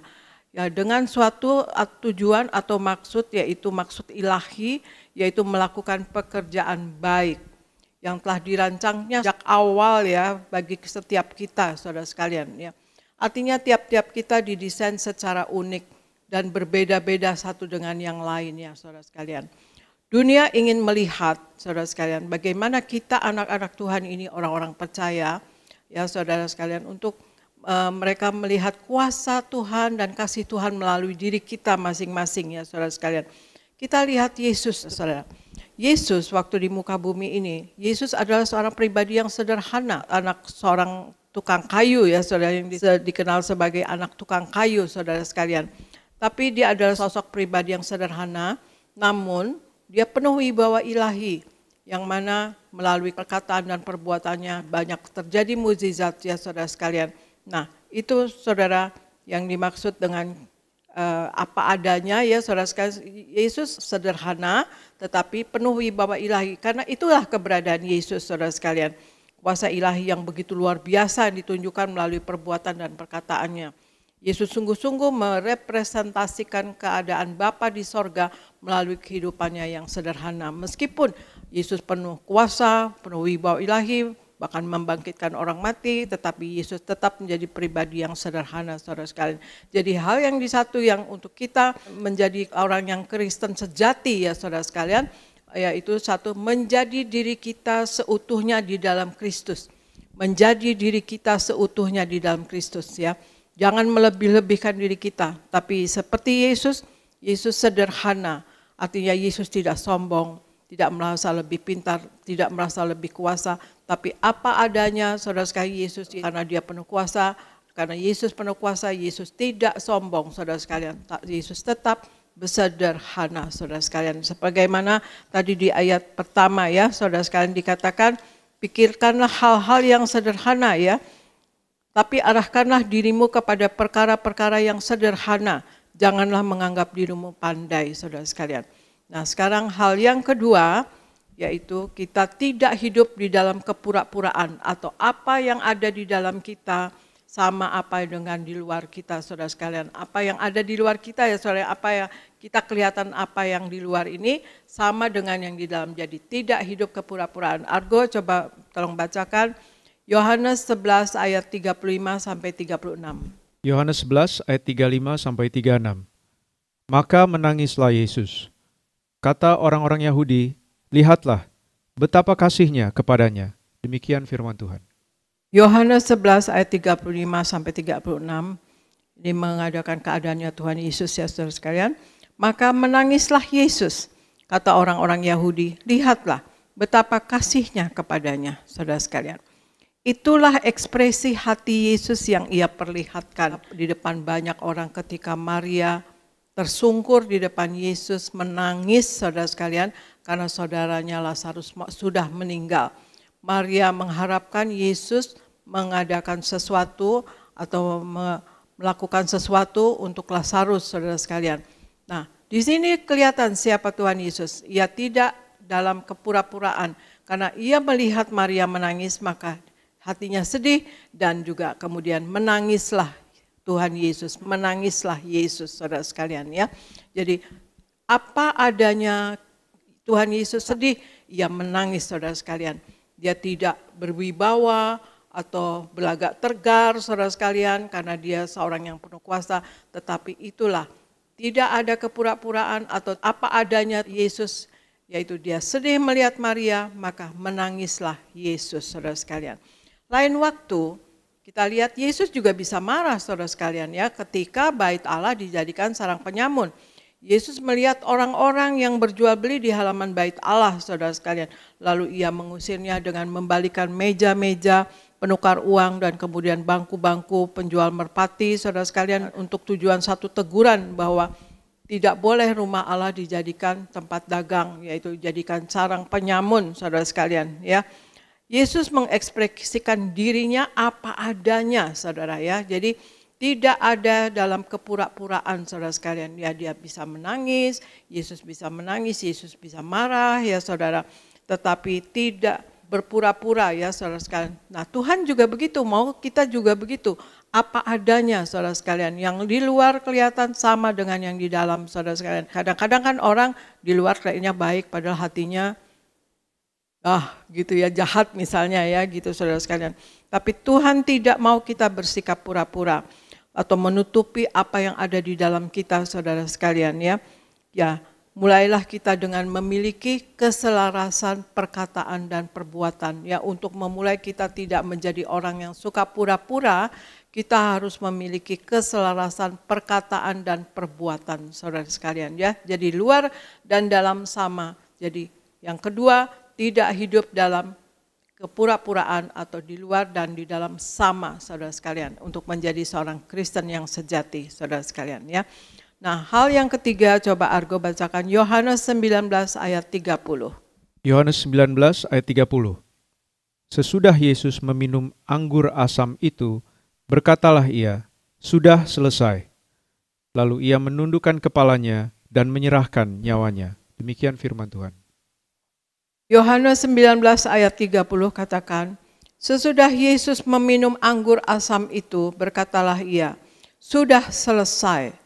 Ya, dengan suatu tujuan atau maksud yaitu maksud ilahi yaitu melakukan pekerjaan baik yang telah dirancangnya sejak awal ya bagi setiap kita saudara sekalian ya. Artinya tiap-tiap kita didesain secara unik dan berbeda-beda satu dengan yang lain ya saudara sekalian. Dunia ingin melihat saudara sekalian bagaimana kita anak-anak Tuhan ini orang-orang percaya ya saudara sekalian untuk mereka melihat kuasa Tuhan dan kasih Tuhan melalui diri kita masing-masing ya saudara sekalian. Kita lihat Yesus saudara. Yesus waktu di muka bumi ini, Yesus adalah seorang pribadi yang sederhana, anak seorang tukang kayu ya saudara, yang dikenal sebagai anak tukang kayu saudara sekalian. Tapi dia adalah sosok pribadi yang sederhana, namun dia penuh wibawa ilahi, yang mana melalui perkataan dan perbuatannya banyak terjadi mukjizat ya saudara sekalian. Nah itu saudara yang dimaksud dengan apa adanya ya saudara sekalian. Yesus sederhana tetapi penuh wibawa ilahi, karena itulah keberadaan Yesus saudara sekalian. Kuasa ilahi yang begitu luar biasa ditunjukkan melalui perbuatan dan perkataannya. Yesus sungguh-sungguh merepresentasikan keadaan Bapa di sorga melalui kehidupannya yang sederhana. Meskipun Yesus penuh kuasa, penuh wibawa ilahi, bahkan membangkitkan orang mati, tetapi Yesus tetap menjadi pribadi yang sederhana saudara sekalian. Jadi hal yang satu yang untuk kita menjadi orang yang Kristen sejati ya saudara sekalian, yaitu satu, menjadi diri kita seutuhnya di dalam Kristus. Menjadi diri kita seutuhnya di dalam Kristus ya. Jangan melebih-lebihkan diri kita, tapi seperti Yesus, Yesus sederhana. Artinya Yesus tidak sombong, tidak merasa lebih pintar, tidak merasa lebih kuasa, tapi apa adanya saudara sekalian Yesus, karena dia penuh kuasa, karena Yesus penuh kuasa, Yesus tidak sombong saudara sekalian. Yesus tetap bersederhana saudara sekalian. Sebagaimana tadi di ayat pertama ya saudara sekalian dikatakan, pikirkanlah hal-hal yang sederhana ya, tapi arahkanlah dirimu kepada perkara-perkara yang sederhana. Janganlah menganggap dirimu pandai saudara sekalian. Nah sekarang hal yang kedua, yaitu kita tidak hidup di dalam kepura-puraan atau apa yang ada di dalam kita sama apa dengan di luar kita saudara sekalian. Apa yang ada di luar kita ya saudara, apa yang kita kelihatan apa yang di luar ini sama dengan yang di dalam. Jadi tidak hidup kepura-puraan. Argo coba tolong bacakan Yohanes 11 ayat 35 sampai 36. Yohanes 11 ayat 35 sampai 36. Maka menangislah Yesus. Kata orang-orang Yahudi, lihatlah betapa kasihnya kepadanya. Demikian firman Tuhan. Yohanes 11 ayat 35 sampai 36. Ini mengadakan keadaannya Tuhan Yesus ya saudara sekalian. Maka menangislah Yesus. Kata orang-orang Yahudi, lihatlah betapa kasihnya kepadanya saudara sekalian. Itulah ekspresi hati Yesus yang ia perlihatkan di depan banyak orang ketika Maria tersungkur di depan Yesus menangis saudara sekalian karena saudaranya Lazarus sudah meninggal. Maria mengharapkan Yesus mengadakan sesuatu atau melakukan sesuatu untuk Lazarus saudara sekalian. Nah, di sini kelihatan siapa Tuhan Yesus. Ia tidak dalam kepura-puraan karena ia melihat Maria menangis maka hatinya sedih dan juga kemudian menangislah Tuhan Yesus, menangislah Yesus saudara sekalian ya. Jadi apa adanya Tuhan Yesus sedih, ia menangis saudara sekalian. Dia tidak berwibawa atau berlagak tegar saudara sekalian karena dia seorang yang penuh kuasa. Tetapi itulah tidak ada kepura-puraan atau apa adanya Yesus, yaitu dia sedih melihat Maria maka menangislah Yesus saudara sekalian. Lain waktu kita lihat Yesus juga bisa marah saudara sekalian ya ketika bait Allah dijadikan sarang penyamun. Yesus melihat orang-orang yang berjual beli di halaman bait Allah saudara sekalian. Lalu ia mengusirnya dengan membalikan meja-meja penukar uang dan kemudian bangku-bangku penjual merpati saudara sekalian untuk tujuan satu teguran bahwa tidak boleh rumah Allah dijadikan tempat dagang, yaitu dijadikan sarang penyamun saudara sekalian ya. Yesus mengekspresikan dirinya apa adanya saudara ya. Jadi tidak ada dalam kepura-puraan saudara sekalian. Ya dia bisa menangis, Yesus bisa menangis, Yesus bisa marah ya saudara. Tetapi tidak berpura-pura ya saudara sekalian. Nah Tuhan juga begitu, mau kita juga begitu. Apa adanya saudara sekalian. Yang di luar kelihatan sama dengan yang di dalam saudara sekalian. Kadang-kadang kan orang di luar kelihatannya baik padahal hatinya gitu ya, jahat misalnya ya gitu saudara sekalian. Tapi Tuhan tidak mau kita bersikap pura-pura atau menutupi apa yang ada di dalam kita saudara sekalian ya. Ya, mulailah kita dengan memiliki keselarasan perkataan dan perbuatan ya. Untuk memulai kita tidak menjadi orang yang suka pura-pura, kita harus memiliki keselarasan perkataan dan perbuatan saudara sekalian ya. Jadi luar dan dalam sama. Jadi yang kedua, tidak hidup dalam kepura-puraan atau di luar dan di dalam sama saudara sekalian untuk menjadi seorang Kristen yang sejati saudara sekalian ya. Nah hal yang ketiga coba Argo bacakan Yohanes 19 ayat 30. Yohanes 19 ayat 30. Sesudah Yesus meminum anggur asam itu, berkatalah ia, sudah selesai. Lalu ia menundukkan kepalanya dan menyerahkan nyawanya. Demikian firman Tuhan. Yohanes 19 ayat 30 katakan, sesudah Yesus meminum anggur asam itu, berkatalah ia, sudah selesai.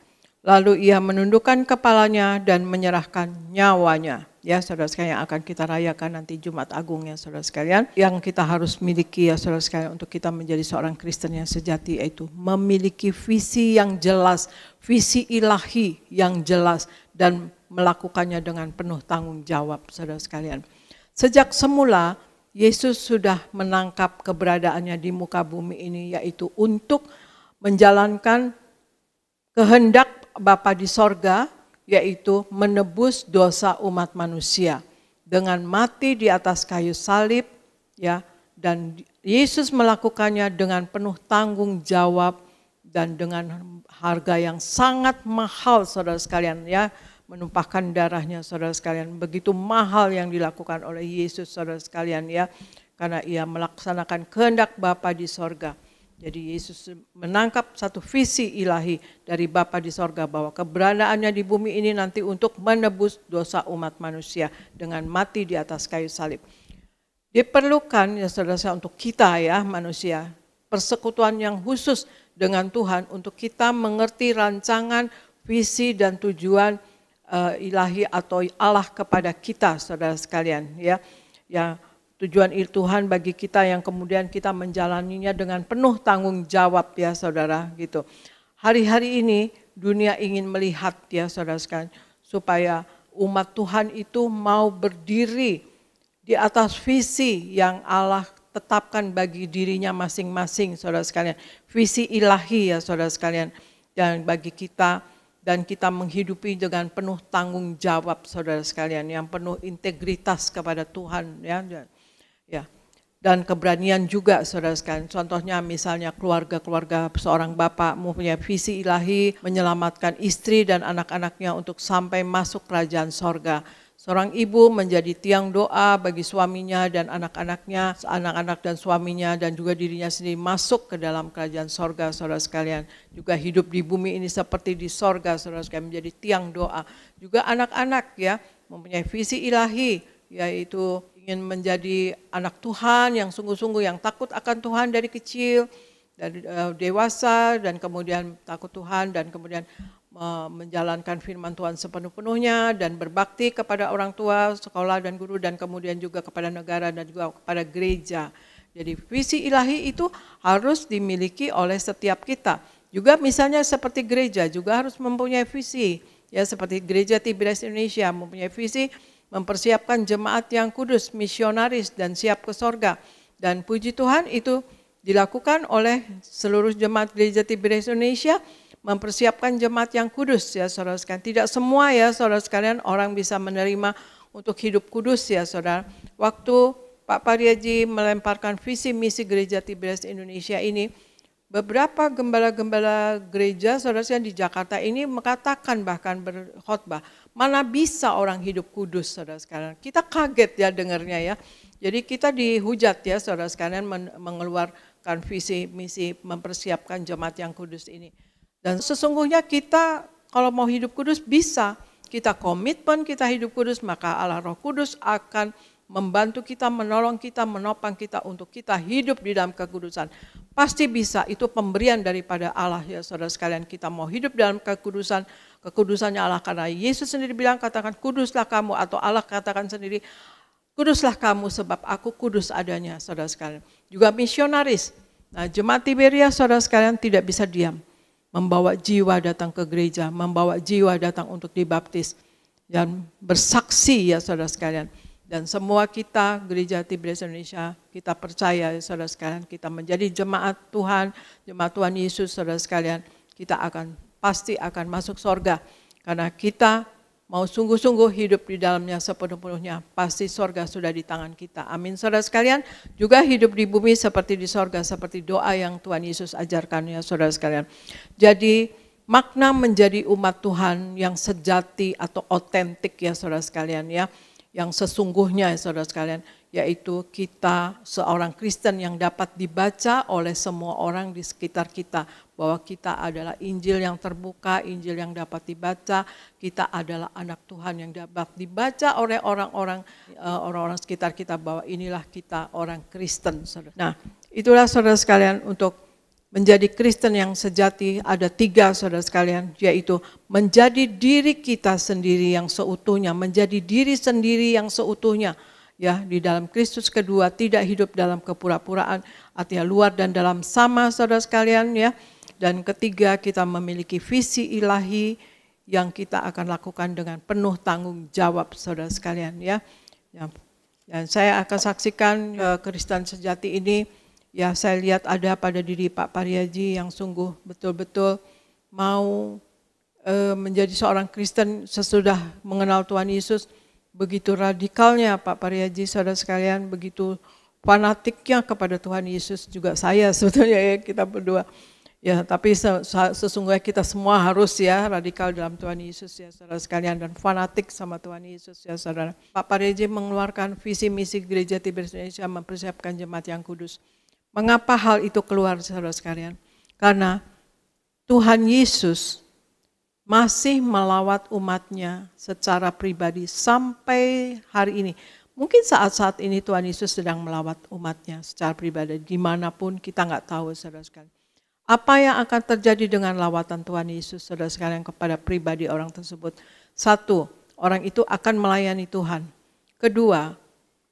Lalu ia menundukkan kepalanya dan menyerahkan nyawanya. Ya saudara sekalian yang akan kita rayakan nanti Jumat Agung ya saudara sekalian. Yang kita harus miliki ya saudara sekalian untuk kita menjadi seorang Kristen yang sejati, yaitu memiliki visi yang jelas, visi ilahi yang jelas dan melakukannya dengan penuh tanggung jawab saudara sekalian. Sejak semula Yesus sudah menangkap keberadaannya di muka bumi ini, yaitu untuk menjalankan kehendak Bapa di sorga, yaitu menebus dosa umat manusia dengan mati di atas kayu salib, ya. Dan Yesus melakukannya dengan penuh tanggung jawab dan dengan harga yang sangat mahal, saudara sekalian, ya. Menumpahkan darahnya, saudara sekalian. Begitu mahal yang dilakukan oleh Yesus, saudara sekalian, ya. Karena ia melaksanakan kehendak Bapa di sorga. Jadi Yesus menangkap satu visi ilahi dari Bapa di sorga bahwa keberadaannya di bumi ini nanti untuk menebus dosa umat manusia dengan mati di atas kayu salib. Diperlukan, ya saudara, untuk kita, ya manusia, persekutuan yang khusus dengan Tuhan untuk kita mengerti rancangan, visi dan tujuan ilahi atau Allah kepada kita, saudara sekalian, ya. Yang tujuan Tuhan bagi kita yang kemudian kita menjalaninya dengan penuh tanggung jawab, ya saudara, gitu. Hari-hari ini dunia ingin melihat, ya saudara sekalian, supaya umat Tuhan itu mau berdiri di atas visi yang Allah tetapkan bagi dirinya masing-masing, saudara sekalian. Visi ilahi, ya saudara sekalian, dan bagi kita, dan kita menghidupi dengan penuh tanggung jawab, saudara sekalian, yang penuh integritas kepada Tuhan, ya. Ya, dan keberanian juga, saudara sekalian. Contohnya misalnya keluarga-keluarga seorang bapak mempunyai visi ilahi menyelamatkan istri dan anak-anaknya untuk sampai masuk kerajaan sorga. Seorang ibu menjadi tiang doa bagi suaminya dan anak-anaknya, anak-anak dan suaminya dan juga dirinya sendiri masuk ke dalam kerajaan sorga, saudara sekalian. Juga hidup di bumi ini seperti di sorga, saudara sekalian, menjadi tiang doa. Juga anak-anak, ya, mempunyai visi ilahi, yaitu ingin menjadi anak Tuhan yang sungguh-sungguh, yang takut akan Tuhan dari kecil, dari dewasa, dan kemudian takut Tuhan, dan kemudian menjalankan firman Tuhan sepenuh-penuhnya, dan berbakti kepada orang tua, sekolah dan guru, dan kemudian juga kepada negara dan juga kepada gereja. Jadi visi ilahi itu harus dimiliki oleh setiap kita. Juga misalnya seperti gereja juga harus mempunyai visi, ya, seperti Gereja Tiberias Indonesia mempunyai visi mempersiapkan jemaat yang kudus, misionaris, dan siap ke sorga. Dan puji Tuhan itu dilakukan oleh seluruh jemaat Gereja Tiberias Indonesia, mempersiapkan jemaat yang kudus, ya saudara sekalian. Tidak semua, ya saudara sekalian, orang bisa menerima untuk hidup kudus, ya saudara. Waktu Pak Pariaji melemparkan visi misi Gereja Tiberias Indonesia ini, beberapa gembala-gembala gereja, saudara sekalian, di Jakarta ini mengatakan, bahkan berkhotbah, mana bisa orang hidup kudus, saudara sekalian. Kita kaget, ya dengarnya, ya. Jadi kita dihujat, ya saudara sekalian, mengeluarkan visi misi mempersiapkan jemaat yang kudus ini. Dan sesungguhnya kita kalau mau hidup kudus bisa. Kita komitmen kita hidup kudus, maka Allah Roh Kudus akan membantu kita, menolong kita, menopang kita untuk kita hidup di dalam kekudusan. Pasti bisa, itu pemberian daripada Allah, ya saudara sekalian. Kita mau hidup dalam kekudusan, kekudusannya Allah, karena Yesus sendiri bilang, katakan kuduslah kamu, atau Allah katakan sendiri, kuduslah kamu sebab aku kudus adanya, saudara sekalian. Juga misionaris. Nah, jemaat Tiberias, saudara sekalian, tidak bisa diam. Membawa jiwa datang ke gereja, membawa jiwa datang untuk dibaptis, dan bersaksi, ya saudara sekalian. Dan semua kita, Gereja Tiberias Indonesia, kita percaya, saudara sekalian, kita menjadi jemaat Tuhan Yesus, saudara sekalian, kita pasti akan masuk sorga. Karena kita mau sungguh-sungguh hidup di dalamnya sepenuh-penuhnya, pasti sorga sudah di tangan kita. Amin, saudara sekalian. Juga hidup di bumi seperti di sorga, seperti doa yang Tuhan Yesus ajarkan, ya saudara sekalian. Jadi makna menjadi umat Tuhan yang sejati atau otentik, ya saudara sekalian, ya, yang sesungguhnya, ya saudara sekalian, yaitu kita seorang Kristen yang dapat dibaca oleh semua orang di sekitar kita, bahwa kita adalah Injil yang terbuka, Injil yang dapat dibaca, kita adalah anak Tuhan yang dapat dibaca oleh orang-orang sekitar kita, bahwa inilah kita orang Kristen. Nah, itulah saudara sekalian, untuk menjadi Kristen yang sejati ada 3, saudara sekalian, yaitu menjadi diri kita sendiri yang seutuhnya, menjadi diri sendiri yang seutuhnya, ya, di dalam Kristus. Kedua, tidak hidup dalam kepura-puraan, artinya luar dan dalam sama, saudara sekalian, ya. Dan ketiga, kita memiliki visi ilahi yang kita akan lakukan dengan penuh tanggung jawab, saudara sekalian, ya. Dan saya akan saksikan Kristen sejati ini, ya, saya lihat ada pada diri Pak Pariaji yang sungguh betul-betul mau menjadi seorang Kristen sesudah mengenal Tuhan Yesus, begitu radikalnya Pak Pariaji, saudara sekalian, begitu fanatiknya kepada Tuhan Yesus, juga saya sebetulnya ya, kita berdua. Ya, tapi sesungguhnya kita semua harus ya radikal dalam Tuhan Yesus ya saudara sekalian, dan fanatik sama Tuhan Yesus ya saudara. Pak Pariaji mengeluarkan visi misi Gereja Tiberias Indonesia mempersiapkan jemaat yang kudus. Mengapa hal itu keluar saudara sekalian? Karena Tuhan Yesus masih melawat umatnya secara pribadi sampai hari ini. Mungkin saat-saat ini Tuhan Yesus sedang melawat umatnya secara pribadi, dimanapun kita nggak tahu saudara sekalian. Apa yang akan terjadi dengan lawatan Tuhan Yesus saudara sekalian kepada pribadi orang tersebut? Satu, orang itu akan melayani Tuhan. Kedua,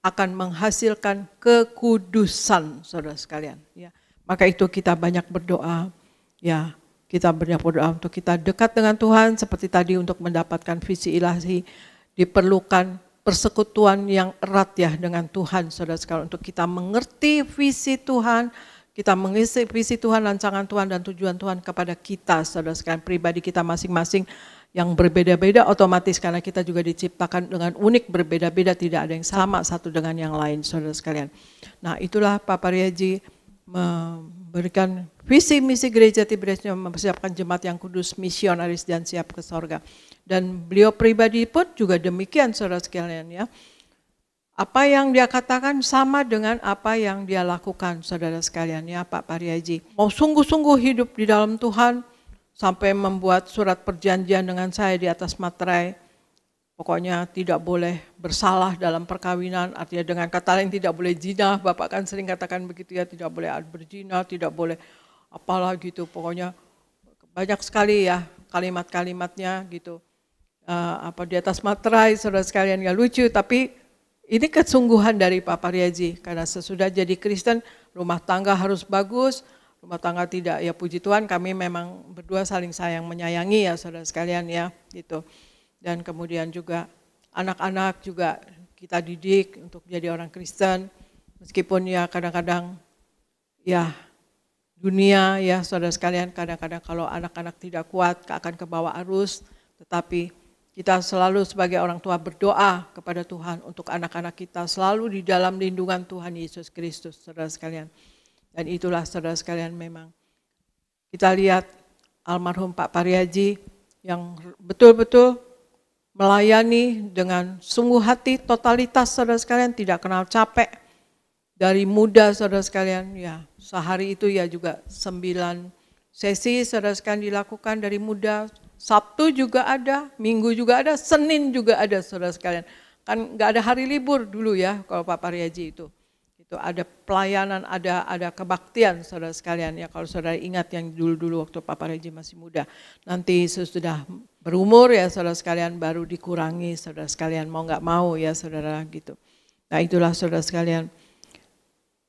akan menghasilkan kekudusan saudara sekalian. Ya, maka itu kita banyak berdoa, ya kita banyak berdoa untuk kita dekat dengan Tuhan seperti tadi untuk mendapatkan visi ilahi. Diperlukan persekutuan yang erat ya dengan Tuhan saudara sekalian, untuk kita mengerti visi Tuhan, kita mengisi visi Tuhan, rancangan Tuhan dan tujuan Tuhan kepada kita saudara sekalian, pribadi kita masing-masing yang berbeda-beda otomatis, karena kita juga diciptakan dengan unik, berbeda-beda, tidak ada yang sama satu dengan yang lain saudara sekalian. Nah itulah Pak Pariaji memberikan visi misi Gereja Tiberias mempersiapkan jemaat yang kudus, misionaris dan siap ke sorga. Dan beliau pribadi pun juga demikian saudara sekalian ya. Apa yang dia katakan sama dengan apa yang dia lakukan saudara sekalian ya Pak Pariaji. Mau sungguh-sungguh hidup di dalam Tuhan sampai membuat surat perjanjian dengan saya di atas materai. Pokoknya tidak boleh bersalah dalam perkawinan, artinya dengan kata lain tidak boleh zina. Bapak kan sering katakan begitu ya, tidak boleh berzina, tidak boleh apalah gitu. Pokoknya banyak sekali ya kalimat-kalimatnya gitu. Di atas materai saudara sekalian, ya lucu, tapi ini kesungguhan dari Pak Pariaji, karena sesudah jadi Kristen rumah tangga harus bagus, rumah tangga tidak, ya puji Tuhan kami memang berdua saling sayang menyayangi ya saudara sekalian ya gitu. Dan kemudian juga anak-anak juga kita didik untuk jadi orang Kristen, meskipun ya kadang-kadang ya dunia ya saudara sekalian, kadang-kadang kalau anak-anak tidak kuat akan kebawa arus, tetapi kita selalu sebagai orang tua berdoa kepada Tuhan untuk anak-anak kita selalu di dalam lindungan Tuhan Yesus Kristus, saudara sekalian. Dan itulah saudara sekalian, memang kita lihat almarhum Pak Pariaji yang betul-betul melayani dengan sungguh hati, totalitas saudara sekalian, tidak kenal capek. Dari muda saudara sekalian, ya sehari itu ya juga 9 sesi saudara sekalian dilakukan dari muda. Sabtu juga ada, Minggu juga ada, Senin juga ada saudara sekalian. Kan nggak ada hari libur dulu ya kalau Pak Pariaji itu. Itu ada pelayanan, ada kebaktian saudara sekalian ya, kalau saudara ingat yang dulu-dulu waktu Pak Pariaji masih muda. Nanti sesudah berumur ya saudara sekalian baru dikurangi saudara sekalian, mau nggak mau ya saudara gitu. Nah itulah saudara sekalian,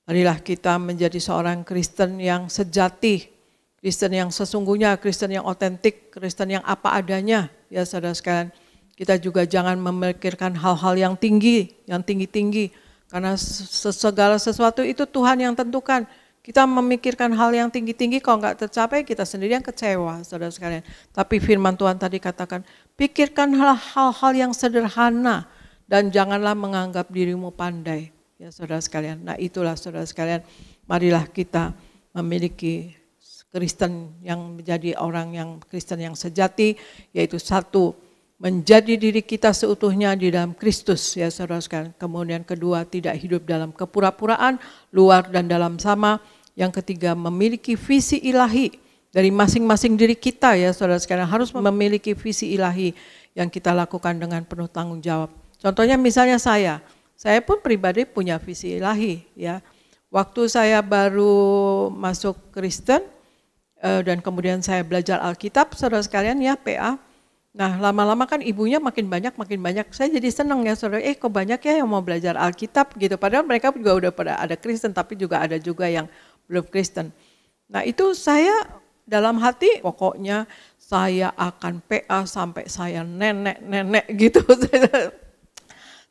marilah kita menjadi seorang Kristen yang sejati, Kristen yang sesungguhnya, Kristen yang otentik, Kristen yang apa adanya ya saudara sekalian. Kita juga jangan memikirkan hal-hal yang tinggi-tinggi, karena segala sesuatu itu Tuhan yang tentukan. Kita memikirkan hal yang tinggi-tinggi, kalau nggak tercapai kita sendiri yang kecewa saudara sekalian. Tapi firman Tuhan tadi katakan, pikirkan hal-hal yang sederhana dan janganlah menganggap dirimu pandai ya saudara sekalian. Nah itulah saudara sekalian, marilah kita memiliki Kristen yang menjadi orang yang Kristen yang sejati, yaitu satu, menjadi diri kita seutuhnya di dalam Kristus ya saudara sekalian. Kemudian kedua, tidak hidup dalam kepura-puraan, luar dan dalam sama. Yang ketiga, memiliki visi ilahi dari masing-masing diri kita ya saudara sekalian, harus memiliki visi ilahi yang kita lakukan dengan penuh tanggung jawab. Contohnya misalnya saya pun pribadi punya visi ilahi ya. Waktu saya baru masuk Kristen, dan kemudian saya belajar Alkitab, saudara sekalian ya PA. Nah lama-lama kan ibunya makin banyak, saya jadi senang ya saudara, kok banyak ya yang mau belajar Alkitab gitu. Padahal mereka juga udah pada ada Kristen, tapi juga ada juga yang belum Kristen. Nah itu saya dalam hati, pokoknya saya akan PA sampai saya nenek-nenek gitu.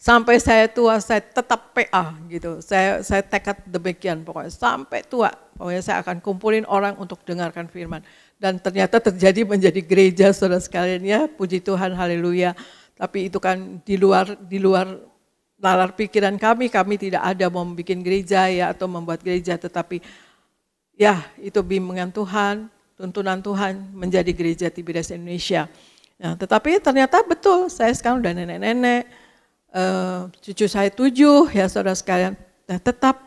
Sampai saya tua, saya tetap PA gitu. Saya tekad demikian pokoknya sampai tua. Pokoknya saya akan kumpulin orang untuk dengarkan firman. Dan ternyata terjadi menjadi gereja saudara sekalian ya. Puji Tuhan, haleluya. Tapi itu kan di luar nalar pikiran kami tidak ada mau membuat gereja ya atau membuat gereja. Tetapi ya itu bimbingan Tuhan, tuntunan Tuhan menjadi gereja Tiberias Indonesia. Nah, tetapi ternyata betul, saya sekarang udah nenek-nenek. Cucu saya 7 ya saudara sekalian, dan tetap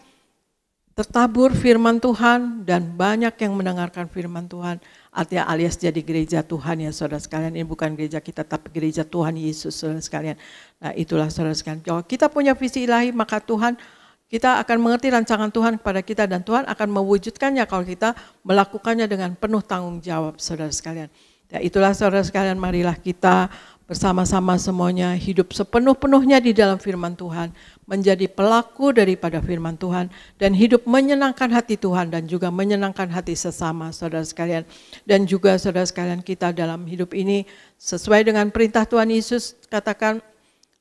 tertabur firman Tuhan dan banyak yang mendengarkan firman Tuhan, artinya alias jadi gereja Tuhan ya saudara sekalian. Ini bukan gereja kita tapi gereja Tuhan Yesus saudara sekalian. Nah itulah saudara sekalian, kalau kita punya visi ilahi maka Tuhan, kita akan mengerti rancangan Tuhan kepada kita dan Tuhan akan mewujudkannya kalau kita melakukannya dengan penuh tanggung jawab saudara sekalian. Ya itulah saudara sekalian, marilah kita bersama-sama semuanya hidup sepenuh-penuhnya di dalam firman Tuhan, menjadi pelaku daripada firman Tuhan, dan hidup menyenangkan hati Tuhan dan juga menyenangkan hati sesama saudara sekalian. Dan juga saudara sekalian, kita dalam hidup ini sesuai dengan perintah Tuhan Yesus, katakan,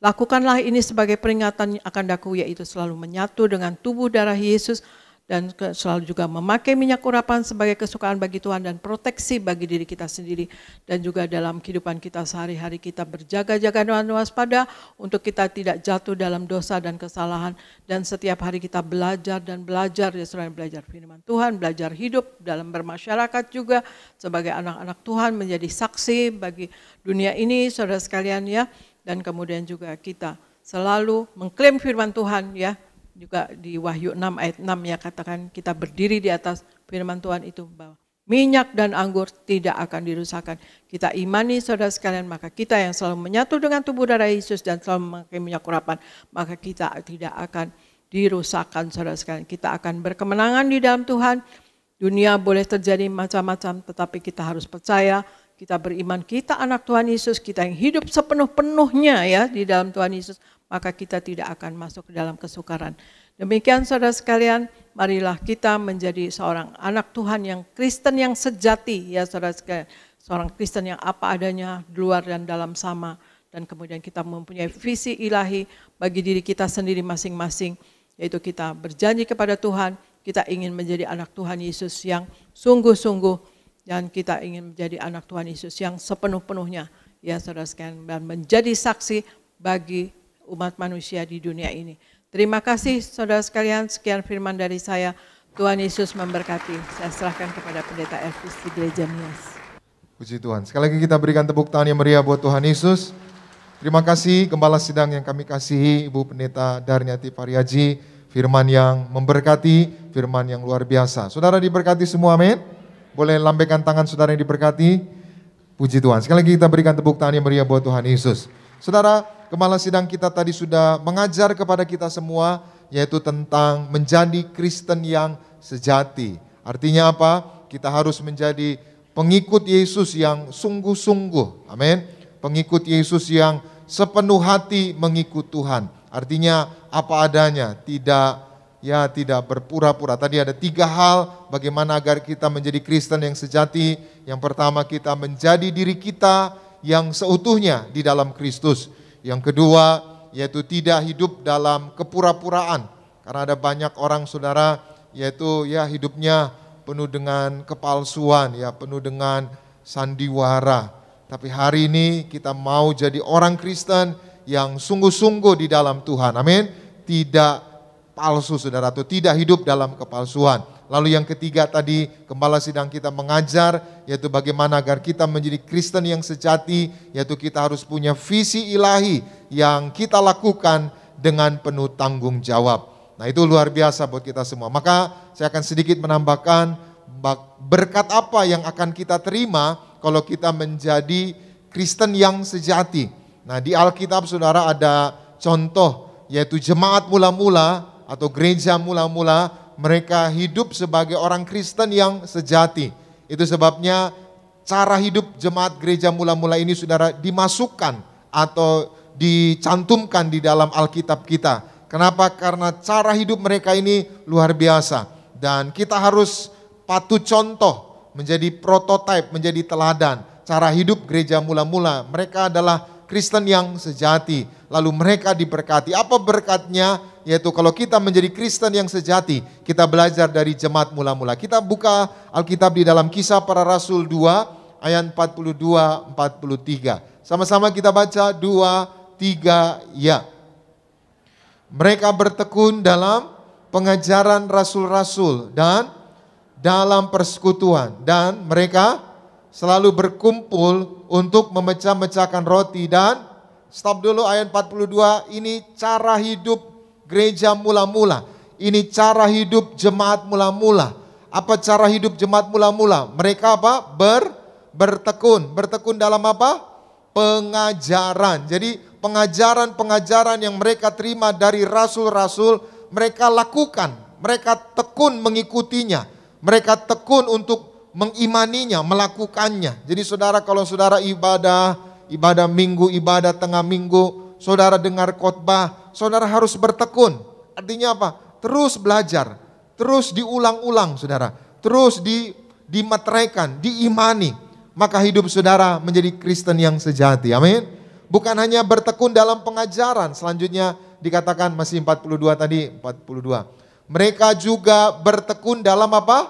lakukanlah ini sebagai peringatan akan daku, yaitu selalu menyatu dengan tubuh darah Yesus, dan selalu juga memakai minyak urapan sebagai kesukaan bagi Tuhan dan proteksi bagi diri kita sendiri. Dan juga dalam kehidupan kita sehari-hari kita berjaga-jaga dan waspada untuk kita tidak jatuh dalam dosa dan kesalahan. Dan setiap hari kita belajar dan belajar, ya saudara, belajar firman Tuhan, belajar hidup dalam bermasyarakat juga sebagai anak-anak Tuhan, menjadi saksi bagi dunia ini saudara sekalian ya. Dan kemudian juga kita selalu mengklaim firman Tuhan ya. Juga di Wahyu 6 ayat 6 ya, katakan kita berdiri di atas firman Tuhan itu bahwa minyak dan anggur tidak akan dirusakkan. Kita imani saudara sekalian, maka kita yang selalu menyatu dengan tubuh darah Yesus dan selalu memakai minyak urapan, maka kita tidak akan dirusakkan saudara sekalian. Kita akan berkemenangan di dalam Tuhan. Dunia boleh terjadi macam-macam, tetapi kita harus percaya, kita beriman, kita anak Tuhan Yesus, kita yang hidup sepenuh-penuhnya ya di dalam Tuhan Yesus, maka kita tidak akan masuk ke dalam kesukaran. Demikian saudara sekalian, marilah kita menjadi seorang anak Tuhan yang Kristen yang sejati ya saudara sekalian. Seorang Kristen yang apa adanya, luar dan dalam sama. Dan kemudian kita mempunyai visi ilahi bagi diri kita sendiri masing-masing. Yaitu kita berjanji kepada Tuhan, kita ingin menjadi anak Tuhan Yesus yang sungguh-sungguh. Dan kita ingin menjadi anak Tuhan Yesus yang sepenuh-penuhnya ya saudara sekalian. Dan menjadi saksi bagi umat manusia di dunia ini. Terima kasih saudara sekalian, sekian firman dari saya. Tuhan Yesus memberkati. Saya serahkan kepada Pendeta Elvis di Gereja Nias. Puji Tuhan. Sekali lagi kita berikan tepuk tangan yang meriah buat Tuhan Yesus. Terima kasih Gembala Sidang yang kami kasihi, Ibu Pendeta Darniati Pariaji. Firman yang memberkati, firman yang luar biasa. Saudara diberkati semua, amin. Boleh lambaikan tangan saudara yang diberkati. Puji Tuhan. Sekali lagi kita berikan tepuk tangan yang meriah buat Tuhan Yesus. Saudara, Gembala Sidang kita tadi sudah mengajar kepada kita semua, yaitu tentang menjadi Kristen yang sejati. Artinya apa? Kita harus menjadi pengikut Yesus yang sungguh-sungguh. Amin. Pengikut Yesus yang sepenuh hati mengikut Tuhan. Artinya apa adanya, tidak berpura-pura. Tadi ada 3 hal bagaimana agar kita menjadi Kristen yang sejati. Yang pertama, kita menjadi diri kita yang seutuhnya di dalam Kristus. Yang kedua, yaitu tidak hidup dalam kepura-puraan. Karena ada banyak orang saudara, yaitu ya hidupnya penuh dengan kepalsuan, ya penuh dengan sandiwara. Tapi hari ini kita mau jadi orang Kristen yang sungguh-sungguh di dalam Tuhan. Amin. Tidak palsu saudara, atau tidak hidup dalam kepalsuan. Lalu yang ketiga tadi Gembala Sidang kita mengajar, yaitu bagaimana agar kita menjadi Kristen yang sejati, yaitu kita harus punya visi ilahi yang kita lakukan dengan penuh tanggung jawab. Nah itu luar biasa buat kita semua. Maka saya akan sedikit menambahkan berkat apa yang akan kita terima kalau kita menjadi Kristen yang sejati. Nah di Alkitab saudara ada contoh, yaitu jemaat mula-mula atau gereja mula-mula, mereka hidup sebagai orang Kristen yang sejati. Itu sebabnya cara hidup jemaat gereja mula-mula ini saudara dimasukkan atau dicantumkan di dalam Alkitab kita. Kenapa? Karena cara hidup mereka ini luar biasa. Dan kita harus patut contoh, menjadi prototipe, menjadi teladan. Cara hidup gereja mula-mula, mereka adalah Kristen yang sejati. Lalu mereka diberkati. Apa berkatnya? Yaitu kalau kita menjadi Kristen yang sejati, kita belajar dari jemaat mula-mula. Kita buka Alkitab di dalam Kisah Para Rasul 2 ayat 42-43. Sama-sama kita baca 2-3 ya. Mereka bertekun dalam pengajaran rasul-rasul dan dalam persekutuan, dan mereka selalu berkumpul untuk memecah-mecahkan roti. Dan stop dulu ayat 42, ini cara hidup gereja mula-mula. Ini cara hidup jemaat mula-mula. Apa cara hidup jemaat mula-mula? Mereka apa? Bertekun. Bertekun dalam apa? Pengajaran. Jadi pengajaran-pengajaran yang mereka terima dari rasul-rasul, mereka lakukan. Mereka tekun mengikutinya. Mereka tekun untuk mengimaninya, melakukannya. Jadi saudara, kalau saudara ibadah minggu, ibadah tengah minggu, saudara dengar khotbah, saudara harus bertekun. Artinya apa? Terus belajar, terus diulang-ulang saudara, terus dimateraikan, diimani. Maka hidup saudara menjadi Kristen yang sejati. Amin. Bukan hanya bertekun dalam pengajaran. Selanjutnya dikatakan masih 42 tadi, 42. Mereka juga bertekun dalam apa?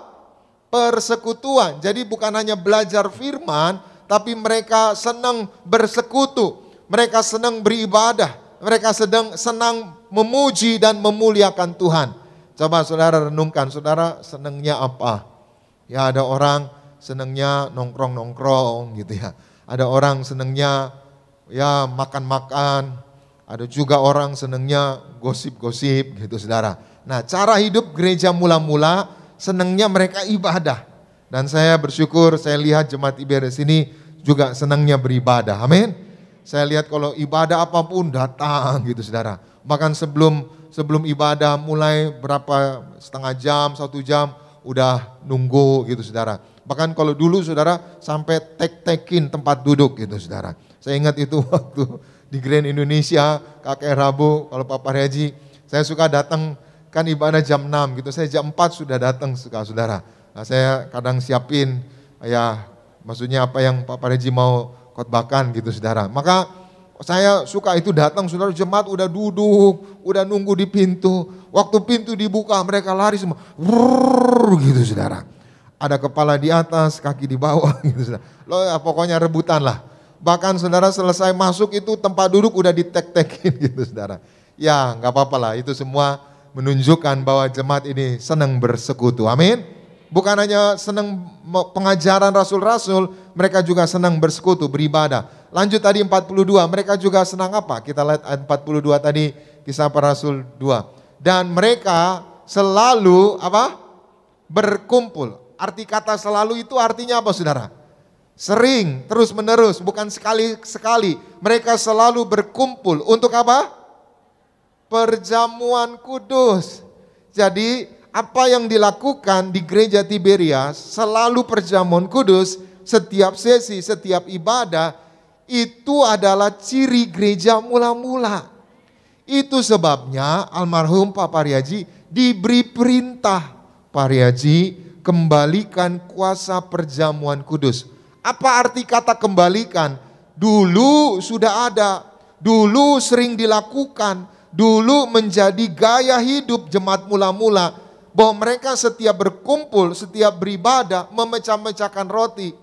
Persekutuan. Jadi bukan hanya belajar firman, tapi mereka senang bersekutu. Mereka senang beribadah. Mereka senang memuji dan memuliakan Tuhan. Coba saudara renungkan, saudara senangnya apa? Ya, ada orang senangnya nongkrong-nongkrong gitu ya. Ada orang senangnya ya makan-makan. Ada juga orang senangnya gosip-gosip gitu saudara. Nah, cara hidup gereja mula-mula senangnya mereka ibadah. Dan saya bersyukur, saya lihat jemaat IBRS ini juga senangnya beribadah. Amin. Saya lihat kalau ibadah apapun datang gitu saudara. Bahkan sebelum ibadah mulai berapa setengah jam, 1 jam udah nunggu gitu saudara. Bahkan kalau dulu saudara sampai tek-tekin tempat duduk gitu saudara. Saya ingat itu waktu di Grand Indonesia, KKR Rabu, kalau Pak Paryaji, saya suka datang. Kan ibadah jam 6 gitu, saya jam 4 sudah datang saudara. Nah, saya kadang siapin, ya maksudnya apa yang Pak Paryaji mau khotbahkan gitu saudara. Maka saya suka itu datang saudara, jemaat udah duduk, udah nunggu di pintu. Waktu pintu dibuka mereka lari semua, gitu saudara. Ada kepala di atas, kaki di bawah gitu saudara. Loh ya, pokoknya rebutan lah. Bahkan saudara selesai masuk itu tempat duduk udah ditek-tekin gitu saudara. Ya nggak apa-apa lah, itu semua menunjukkan bahwa jemaat ini senang bersekutu. Amin. Bukan hanya senang pengajaran rasul-rasul, mereka juga senang bersekutu, beribadah. Lanjut tadi 42, mereka juga senang apa? Kita lihat ayat 42 tadi, Kisah Para Rasul 2. Dan mereka selalu apa? Berkumpul. Arti kata selalu itu artinya apa saudara? Sering, terus menerus, bukan sekali-sekali. Mereka selalu berkumpul untuk apa? Perjamuan kudus. Jadi apa yang dilakukan di gereja Tiberias, selalu perjamuan kudus, setiap sesi, setiap ibadah, itu adalah ciri gereja mula-mula. Itu sebabnya almarhum Pak Paryaji diberi perintah, Paryaji kembalikan kuasa perjamuan kudus. Apa arti kata kembalikan? Dulu sudah ada, dulu sering dilakukan, dulu menjadi gaya hidup jemaat mula-mula, bahwa mereka setiap berkumpul, setiap beribadah, memecah-mecahkan roti.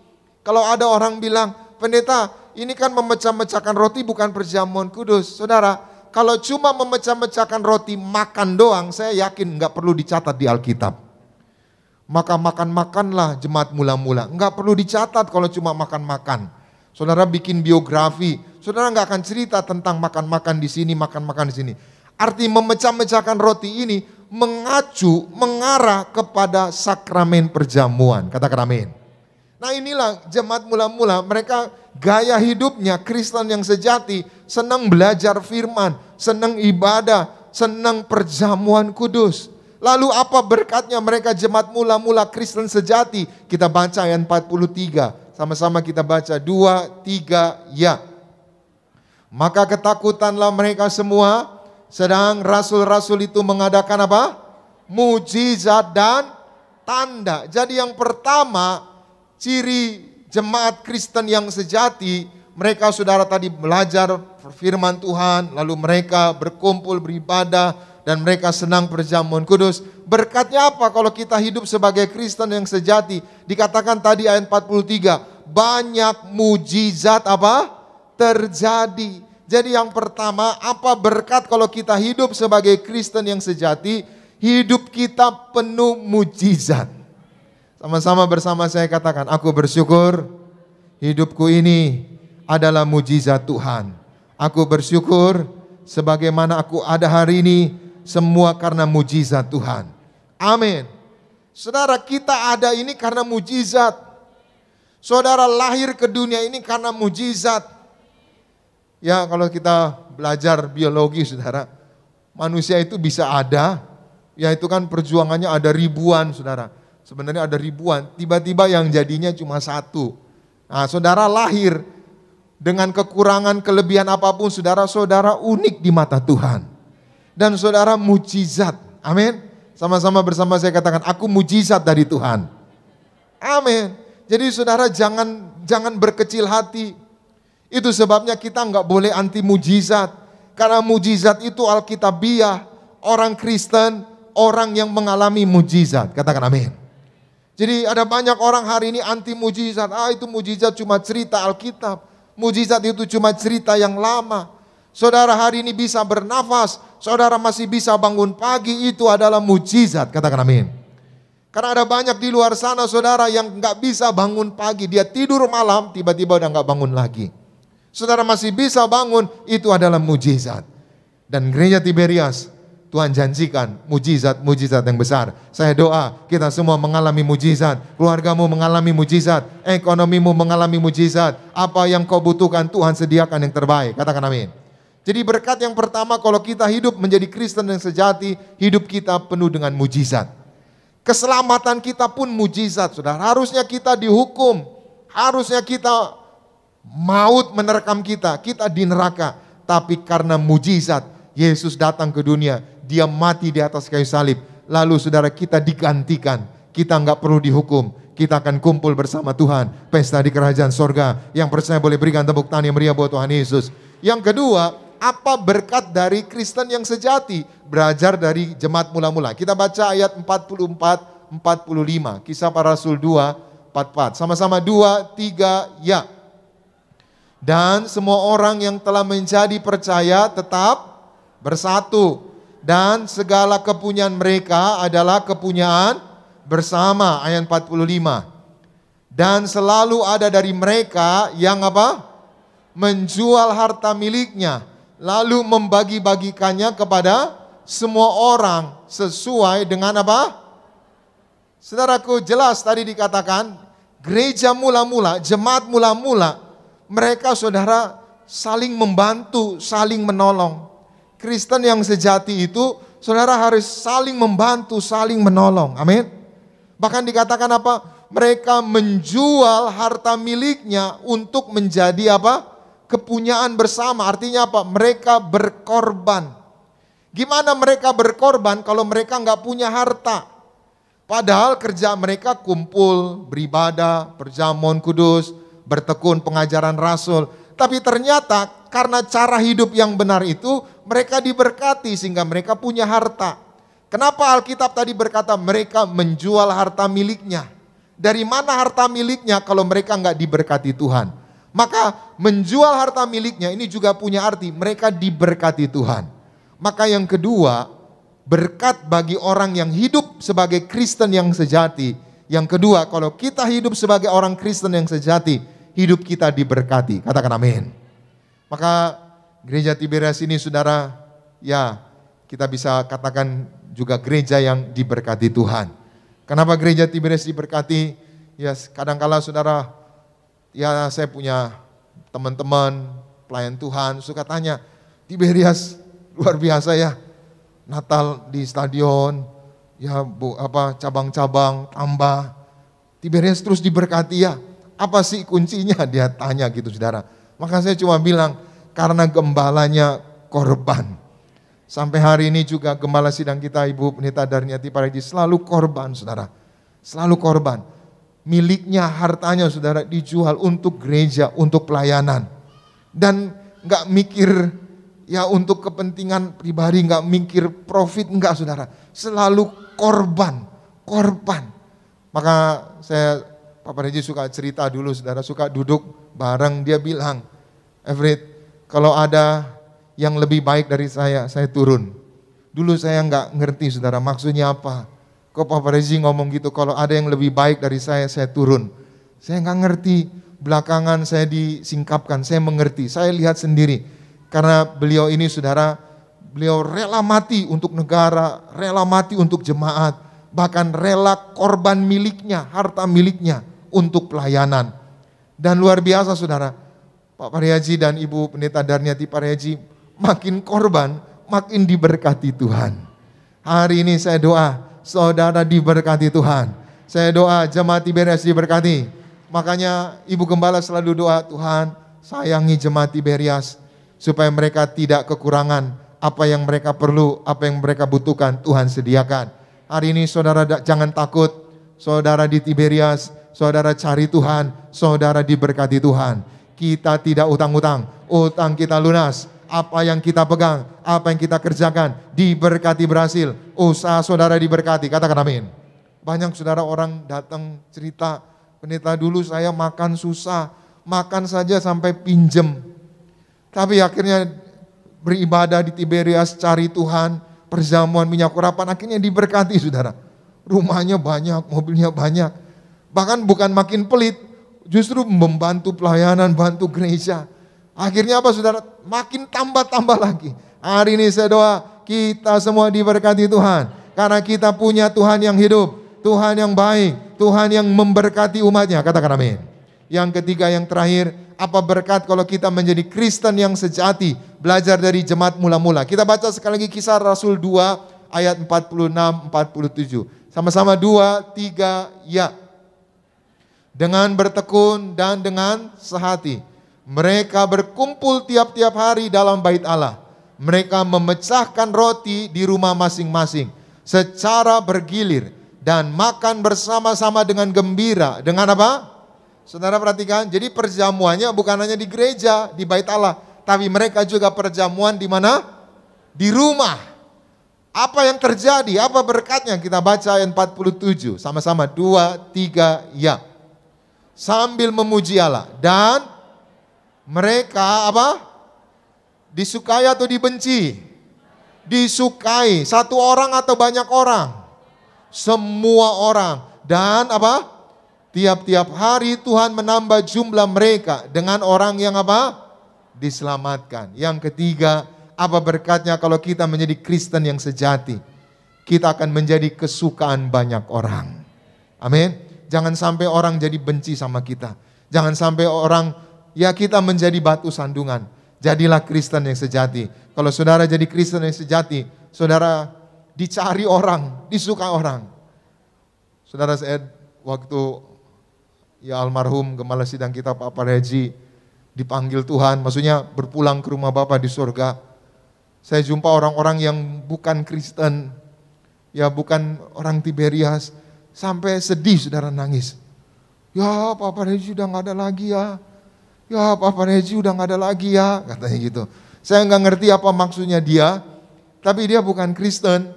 Kalau ada orang bilang, pendeta ini kan memecah-mecahkan roti bukan perjamuan kudus. Saudara, kalau cuma memecah-mecahkan roti makan doang, saya yakin nggak perlu dicatat di Alkitab. Maka makan-makanlah jemaat mula-mula, nggak perlu dicatat kalau cuma makan-makan. Saudara bikin biografi, saudara nggak akan cerita tentang makan-makan di sini, makan-makan di sini. Arti memecah-mecahkan roti ini mengarah kepada sakramen perjamuan. Katakan amin. Nah inilah jemaat mula-mula, mereka gaya hidupnya Kristen yang sejati, senang belajar firman, senang ibadah, senang perjamuan kudus. Lalu apa berkatnya mereka jemaat mula-mula Kristen sejati? Kita baca ayat 43. Sama-sama kita baca 2, 3, ya. Maka ketakutanlah mereka semua, sedang rasul-rasul itu mengadakan apa? Mujizat dan tanda. Jadi yang pertama, ciri jemaat Kristen yang sejati, Mereka saudara tadi belajar firman Tuhan, lalu mereka berkumpul beribadah, dan mereka senang perjamuan kudus. Berkatnya apa kalau kita hidup sebagai Kristen yang sejati? Dikatakan tadi ayat 43, banyak mujizat apa? Terjadi. Jadi yang pertama, apa berkat kalau kita hidup sebagai Kristen yang sejati? Hidup kita penuh mujizat. Sama-sama bersama saya katakan, aku bersyukur hidupku ini adalah mujizat Tuhan. Aku bersyukur sebagaimana aku ada hari ini, semua karena mujizat Tuhan. Amin. Saudara, kita ada ini karena mujizat. Saudara lahir ke dunia ini karena mujizat. Ya, kalau kita belajar biologi, saudara, manusia itu bisa ada, ya itu kan perjuangannya ada ribuan, saudara. Sebenarnya ada ribuan, tiba-tiba yang jadinya cuma satu. Nah, saudara lahir dengan kekurangan, kelebihan apapun, saudara unik di mata Tuhan. Dan saudara mujizat. Amin. Sama-sama bersama saya katakan, aku mujizat dari Tuhan. Amin. Jadi saudara jangan berkecil hati. Itu sebabnya kita nggak boleh anti mujizat. Karena mujizat itu alkitabiah. Orang Kristen, orang yang mengalami mujizat. Katakan amin. Jadi ada banyak orang hari ini anti mujizat. Itu mujizat cuma cerita Alkitab. Mujizat itu cuma cerita yang lama. Saudara hari ini bisa bernafas, saudara masih bisa bangun pagi, itu adalah mujizat. Katakan amin. Karena ada banyak di luar sana saudara yang gak bisa bangun pagi. Dia tidur malam, tiba-tiba udah gak bangun lagi. Saudara masih bisa bangun, itu adalah mujizat. Dan gereja Tiberias, Tuhan janjikan mujizat-mujizat yang besar. Saya doa kita semua mengalami mujizat. Keluargamu mengalami mujizat. Ekonomimu mengalami mujizat. Apa yang kau butuhkan Tuhan sediakan yang terbaik. Katakan amin. Jadi berkat yang pertama kalau kita hidup menjadi Kristen yang sejati, hidup kita penuh dengan mujizat. Keselamatan kita pun mujizat, saudara. Harusnya kita dihukum. Harusnya kita maut menerkam kita di neraka. Tapi karena mujizat, Yesus datang ke dunia. Dia mati di atas kayu salib. Lalu saudara kita digantikan. Kita nggak perlu dihukum. Kita akan kumpul bersama Tuhan. Pesta di kerajaan sorga. Yang percaya boleh berikan tepuk tangan yang meriah buat Tuhan Yesus. Yang kedua, apa berkat dari Kristen yang sejati? Belajar dari jemaat mula-mula. Kita baca ayat 44-45. Kisah Para Rasul 2-44. Sama-sama 2-3 ya. Dan semua orang yang telah menjadi percaya tetap bersatu. Dan segala kepunyaan mereka adalah kepunyaan bersama. Ayat 45. Dan selalu ada dari mereka yang apa? Menjual harta miliknya. Lalu membagi-bagikannya kepada semua orang sesuai dengan apa? Saudaraku, jelas tadi dikatakan gereja mula-mula, jemaat mula-mula, mereka saudara saling membantu, saling menolong. Kristen yang sejati itu saudara harus saling membantu, saling menolong. Amin. Bahkan dikatakan apa? Mereka menjual harta miliknya untuk menjadi apa? Kepunyaan bersama. Artinya apa? Mereka berkorban. Gimana mereka berkorban kalau mereka nggak punya harta? Padahal kerja mereka kumpul, beribadah, perjamuan kudus, bertekun pengajaran rasul. Tapi ternyata karena cara hidup yang benar itu mereka diberkati sehingga mereka punya harta. Kenapa Alkitab tadi berkata mereka menjual harta miliknya? Dari mana harta miliknya kalau mereka nggak diberkati Tuhan? Maka menjual harta miliknya ini juga punya arti mereka diberkati Tuhan. Maka yang kedua, berkat bagi orang yang hidup sebagai Kristen yang sejati. Yang kedua, kalau kita hidup sebagai orang Kristen yang sejati, hidup kita diberkati. Katakan amin. Maka gereja Tiberias ini saudara, ya kita bisa katakan juga gereja yang diberkati Tuhan. Kenapa gereja Tiberias diberkati? Ya kadangkala saudara, ya saya punya teman-teman pelayan Tuhan suka tanya, Tiberias luar biasa ya, Natal di stadion, ya cabang-cabang tambah, Tiberias terus diberkati ya. Apa sih kuncinya? Dia tanya gitu saudara. Maka saya cuma bilang, karena gembalanya korban. Sampai hari ini juga gembala sidang kita Ibu Pendeta Darniati Parigi selalu korban saudara. Selalu korban. Miliknya, hartanya saudara dijual untuk gereja, untuk pelayanan. Dan nggak mikir ya untuk kepentingan pribadi, nggak mikir profit, enggak saudara. Selalu korban. Maka Papa Reji suka cerita dulu saudara, suka duduk bareng, dia bilang, Everett, kalau ada yang lebih baik dari saya turun. Dulu saya nggak ngerti saudara, maksudnya apa? Kok Papa Reji ngomong gitu, kalau ada yang lebih baik dari saya turun. Saya nggak ngerti, belakangan saya disingkapkan, saya mengerti, saya lihat sendiri. Karena beliau ini saudara, beliau rela mati untuk negara, rela mati untuk jemaat, bahkan rela korban miliknya, harta miliknya untuk pelayanan. Dan luar biasa saudara, Pak Pariaji dan Ibu Pendeta Darniati Pariaji makin korban, makin diberkati Tuhan. Hari ini saya doa, saudara diberkati Tuhan. Saya doa jemaat Tiberias diberkati. Makanya Ibu Gembala selalu doa, Tuhan sayangi jemaat Tiberias, supaya mereka tidak kekurangan apa yang mereka perlu, apa yang mereka butuhkan, Tuhan sediakan. Hari ini saudara jangan takut, saudara di Tiberias, saudara cari Tuhan, saudara diberkati Tuhan. Kita tidak utang-utang, utang kita lunas. Apa yang kita pegang, apa yang kita kerjakan, diberkati berhasil. Usaha saudara diberkati, katakan amin. Banyak saudara orang datang cerita, pendeta dulu saya makan susah, makan saja sampai pinjem. Tapi akhirnya beribadah di Tiberias, cari Tuhan, perjamuan minyak urapan, akhirnya diberkati saudara. Rumahnya banyak, mobilnya banyak. Bahkan bukan makin pelit, justru membantu pelayanan, bantu gereja. Akhirnya apa saudara? Makin tambah-tambah lagi. Hari ini saya doa, kita semua diberkati Tuhan. Karena kita punya Tuhan yang hidup, Tuhan yang baik, Tuhan yang memberkati umatnya. Katakan amin. Yang ketiga, yang terakhir, apa berkat kalau kita menjadi Kristen yang sejati, belajar dari jemaat mula-mula. Kita baca sekali lagi Kisah Rasul 2 ayat 46-47. Sama-sama 2, 3, ya. Dengan bertekun dan dengan sehati, mereka berkumpul tiap-tiap hari dalam bait Allah. Mereka memecahkan roti di rumah masing-masing secara bergilir dan makan bersama-sama dengan gembira. Dengan apa? Saudara perhatikan, jadi perjamuannya bukan hanya di gereja, di bait Allah, tapi mereka juga perjamuan di mana? Di rumah. Apa yang terjadi? Apa berkatnya? Kita baca ayat 47. Sama-sama 2, 3, ya. Sambil memuji Allah dan mereka apa? Disukai atau dibenci? Disukai. Satu orang atau banyak orang? Semua orang. Dan apa? Tiap-tiap hari Tuhan menambah jumlah mereka dengan orang yang apa? Diselamatkan. Yang ketiga, apa berkatnya kalau kita menjadi Kristen yang sejati? Kita akan menjadi kesukaan banyak orang. Amin. Jangan sampai orang jadi benci sama kita. Jangan sampai orang, ya kita menjadi batu sandungan. Jadilah Kristen yang sejati. Kalau saudara jadi Kristen yang sejati, saudara dicari orang, disukai orang. Saudara, saya waktu ya almarhum Gembala Sidang kita Pak Pareji dipanggil Tuhan, maksudnya berpulang ke rumah Bapa di surga. Saya jumpa orang-orang yang bukan Kristen, ya bukan orang Tiberias, sampai sedih saudara nangis. Ya Pak Pareji udah gak ada lagi ya. Ya Pak Pareji udah gak ada lagi ya, katanya gitu. Saya gak ngerti apa maksudnya dia, tapi dia bukan Kristen,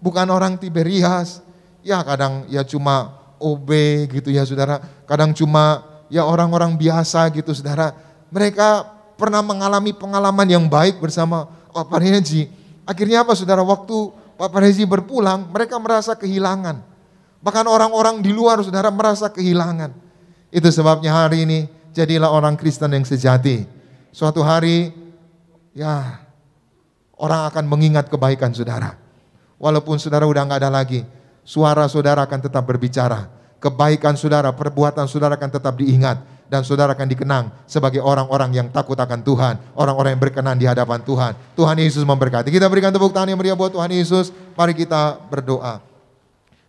bukan orang Tiberias. Ya kadang ya cuma OB gitu ya saudara, kadang cuma ya orang-orang biasa gitu saudara. Mereka pernah mengalami pengalaman yang baik bersama Pak Pareji. Akhirnya apa saudara, waktu Pak Pareji berpulang, mereka merasa kehilangan. Bahkan orang-orang di luar saudara merasa kehilangan. Itu sebabnya hari ini jadilah orang Kristen yang sejati. Suatu hari ya orang akan mengingat kebaikan saudara. Walaupun saudara udah gak ada lagi, suara saudara akan tetap berbicara. Kebaikan saudara, perbuatan saudara akan tetap diingat. Dan saudara akan dikenang sebagai orang-orang yang takut akan Tuhan. Orang-orang yang berkenan di hadapan Tuhan. Tuhan Yesus memberkati. Kita berikan tepuk tangan yang meriah buat Tuhan Yesus. Mari kita berdoa.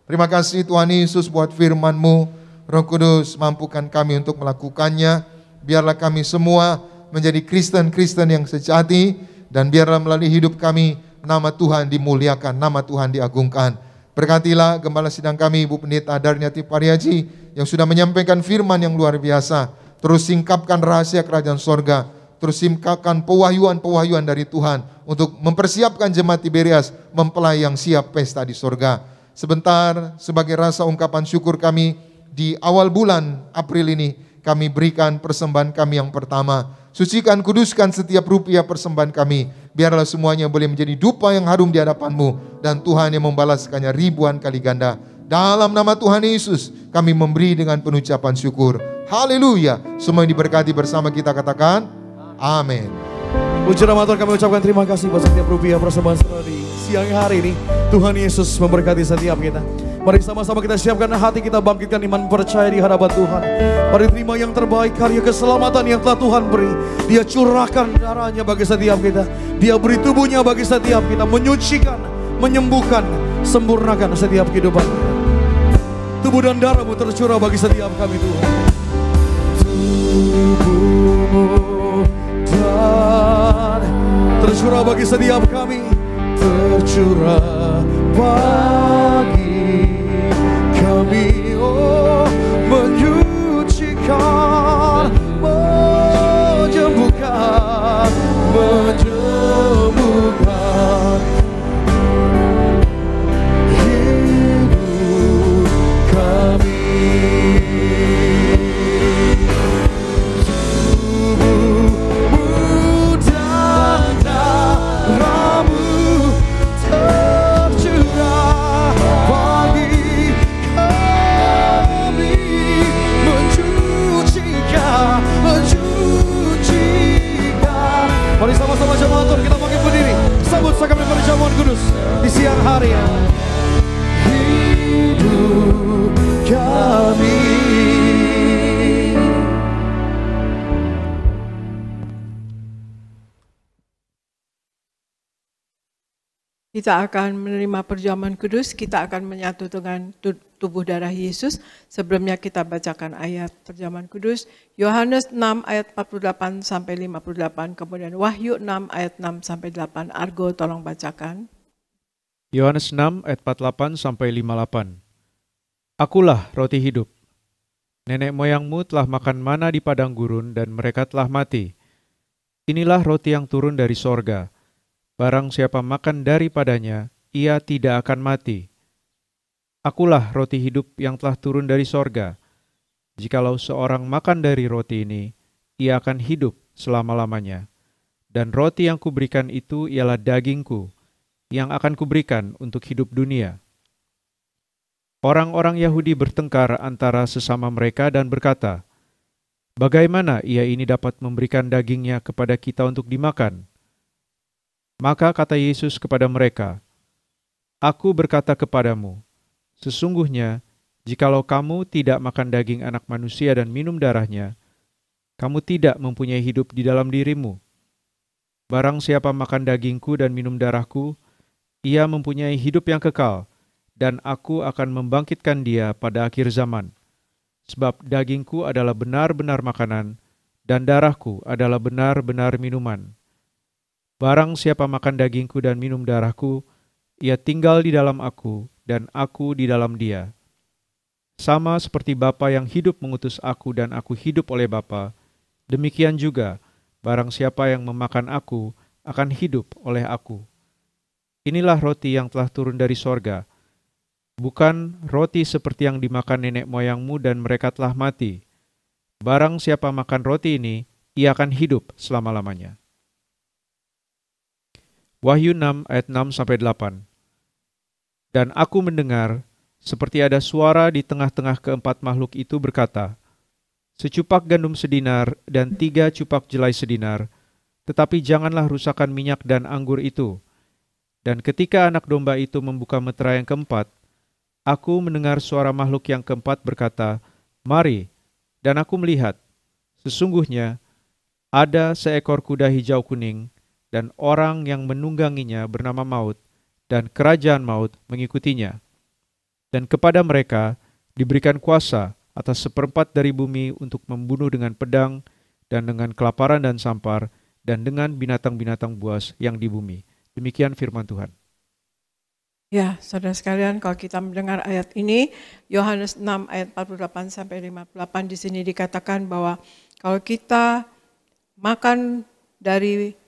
Terima kasih Tuhan Yesus buat firman-Mu. Roh Kudus mampukan kami untuk melakukannya. Biarlah kami semua menjadi Kristen-Kristen yang sejati. Dan biarlah melalui hidup kami nama Tuhan dimuliakan, nama Tuhan diagungkan. Berkatilah Gembala Sidang kami Ibu Pendeta Darniati Pariaji yang sudah menyampaikan firman yang luar biasa. Terus singkapkan rahasia kerajaan sorga. terus simpulkan pewahyuan-pewahyuan dari Tuhan untuk mempersiapkan jemaat Tiberias mempelai yang siap pesta di sorga. Sebentar sebagai rasa ungkapan syukur kami di awal bulan April ini, kami berikan persembahan kami yang pertama. Sucikan, kuduskan setiap rupiah persembahan kami, biarlah semuanya boleh menjadi dupa yang harum di hadapan-Mu, dan Tuhan yang membalaskannya ribuan kali ganda. Dalam nama Tuhan Yesus kami memberi dengan penuh ucapan syukur. Haleluya. Semua yang diberkati bersama kita katakan amin. Puji nama Tuhan, kami ucapkan terima kasih buat setiap rupiah persembahan saudara di siang hari ini. Tuhan Yesus memberkati setiap kita. Mari sama-sama kita siapkan hati kita, bangkitkan iman percaya di hadapan Tuhan. Mari terima yang terbaik, karya keselamatan yang telah Tuhan beri. Dia curahkan darahnya bagi setiap kita. Dia beri tubuhnya bagi setiap kita, menyucikan, menyembuhkan, sempurnakan setiap kehidupan. Tubuh dan darah-Mu tercurah bagi setiap kami Tuhan. Tubuh-Mu dan tercurah bagi setiap kami, tercurah bagi kami, oh, menyucikan, menyembuhkan, menyembuhkan hidup kami. Tubuh dan darah-Mu tercurah bagi kami, mencucikan. Mari sama-sama jemaat Tuhan kita bangkit berdiri, sambut sakramen perjamuan kudus di siang hari. Hidup kami. Kita akan menerima perjamuan kudus, kita akan menyatu dengan tubuh darah Yesus. Sebelumnya kita bacakan ayat perjamuan kudus, Yohanes 6 ayat 48 sampai 58, kemudian Wahyu 6 ayat 6 sampai 8. Argo tolong bacakan. Yohanes 6 ayat 48 sampai 58. Akulah roti hidup. Nenek moyangmu telah makan mana di padang gurun dan mereka telah mati. Inilah roti yang turun dari sorga. Barang siapa makan daripadanya, ia tidak akan mati. Akulah roti hidup yang telah turun dari sorga. Jikalau seorang makan dari roti ini, ia akan hidup selama-lamanya. Dan roti yang kuberikan itu ialah dagingku, yang akan kuberikan untuk hidup dunia. Orang-orang Yahudi bertengkar antara sesama mereka dan berkata, bagaimana ia ini dapat memberikan dagingnya kepada kita untuk dimakan? Maka kata Yesus kepada mereka, Aku berkata kepadamu, sesungguhnya jikalau kamu tidak makan daging anak manusia dan minum darahnya, kamu tidak mempunyai hidup di dalam dirimu. Barang siapa makan dagingku dan minum darahku, ia mempunyai hidup yang kekal, dan aku akan membangkitkan dia pada akhir zaman. Sebab dagingku adalah benar-benar makanan, dan darahku adalah benar-benar minuman. Barang siapa makan dagingku dan minum darahku, ia tinggal di dalam aku, dan aku di dalam dia. Sama seperti Bapa yang hidup mengutus aku dan aku hidup oleh Bapa, demikian juga barang siapa yang memakan aku akan hidup oleh aku. Inilah roti yang telah turun dari sorga, bukan roti seperti yang dimakan nenek moyangmu dan mereka telah mati. Barang siapa makan roti ini, ia akan hidup selama-lamanya. Wahyu 6 ayat 6-8. Dan aku mendengar, seperti ada suara di tengah-tengah keempat makhluk itu berkata, secupak gandum sedinar dan 3 cupak jelai sedinar, tetapi janganlah rusakkan minyak dan anggur itu. Dan ketika anak domba itu membuka meterai yang keempat, aku mendengar suara makhluk yang keempat berkata, mari, dan aku melihat, sesungguhnya ada seekor kuda hijau kuning, dan orang yang menungganginya bernama Maut, dan kerajaan Maut mengikutinya. Dan kepada mereka diberikan kuasa atas 1/4 dari bumi untuk membunuh dengan pedang, dan dengan kelaparan dan sampar, dan dengan binatang-binatang buas yang di bumi. Demikian firman Tuhan. Ya, saudara sekalian, kalau kita mendengar ayat ini, Yohanes 6 ayat 48-58 di sini dikatakan bahwa kalau kita makan dari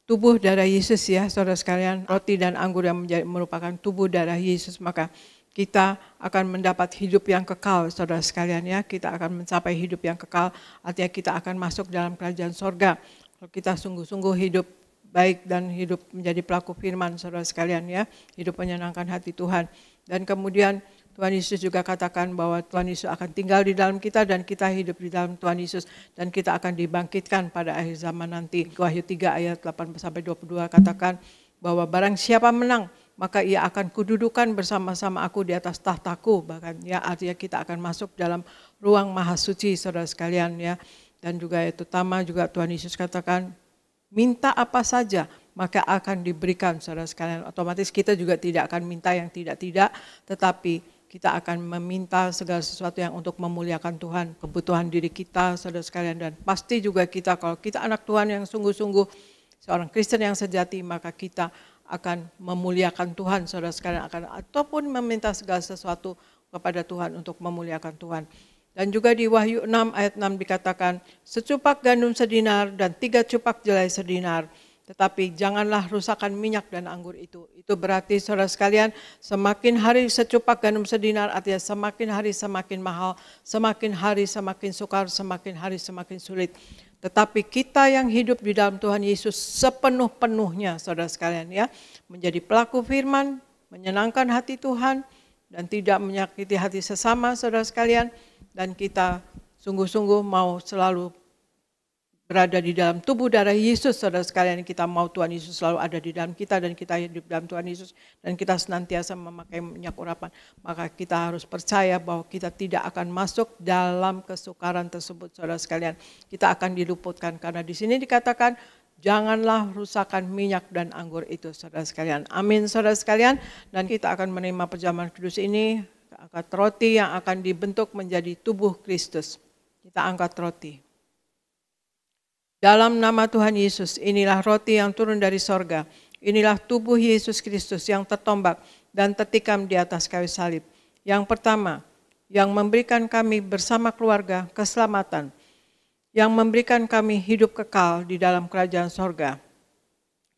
tubuh darah Yesus ya saudara sekalian, roti dan anggur yang merupakan tubuh darah Yesus, maka kita akan mendapat hidup yang kekal saudara sekalian ya. Kita akan mencapai hidup yang kekal, artinya kita akan masuk dalam kerajaan sorga. Kalau kita sungguh-sungguh hidup baik dan hidup menjadi pelaku firman saudara sekalian ya, hidup menyenangkan hati Tuhan. Dan kemudian Tuhan Yesus juga katakan bahwa Tuhan Yesus akan tinggal di dalam kita dan kita hidup di dalam Tuhan Yesus dan kita akan dibangkitkan pada akhir zaman nanti. Wahyu 3 ayat 8-22 katakan bahwa barang siapa menang maka ia akan kududukan bersama-sama aku di atas tahtaku, bahkan ya artinya kita akan masuk dalam ruang maha suci saudara sekalian ya. Dan juga itu utama juga Tuhan Yesus katakan minta apa saja maka akan diberikan saudara sekalian. Otomatis kita juga tidak akan minta yang tidak-tidak, tetapi kita akan meminta segala sesuatu yang untuk memuliakan Tuhan, kebutuhan diri kita saudara sekalian. Dan pasti juga kita, kalau kita anak Tuhan yang sungguh-sungguh, seorang Kristen yang sejati, maka kita akan memuliakan Tuhan saudara sekalian, ataupun meminta segala sesuatu kepada Tuhan untuk memuliakan Tuhan. Dan juga di Wahyu 6 ayat 6 dikatakan, secupak gandum sedinar dan 3 cupak jelai sedinar, tetapi janganlah rusakkan minyak dan anggur itu. Itu berarti saudara sekalian, semakin hari secupak gandum sedinar, artinya semakin hari semakin mahal, semakin hari semakin sukar, semakin hari semakin sulit. Tetapi kita yang hidup di dalam Tuhan Yesus sepenuh-penuhnya saudara sekalian ya, menjadi pelaku firman, menyenangkan hati Tuhan, dan tidak menyakiti hati sesama saudara sekalian, dan kita sungguh-sungguh mau selalu berada di dalam tubuh darah Yesus saudara sekalian. Kita mau Tuhan Yesus selalu ada di dalam kita dan kita hidup dalam Tuhan Yesus dan kita senantiasa memakai minyak urapan. Maka kita harus percaya bahwa kita tidak akan masuk dalam kesukaran tersebut saudara sekalian. Kita akan diluputkan karena di sini dikatakan janganlah rusakkan minyak dan anggur itu saudara sekalian. Amin saudara sekalian. Dan kita akan menerima perjamuan kudus ini, angkat roti yang akan dibentuk menjadi tubuh Kristus. Kita angkat roti. Dalam nama Tuhan Yesus, inilah roti yang turun dari sorga. Inilah tubuh Yesus Kristus yang tertombak dan tertikam di atas kayu salib. Yang pertama, yang memberikan kami bersama keluarga keselamatan. Yang memberikan kami hidup kekal di dalam kerajaan sorga.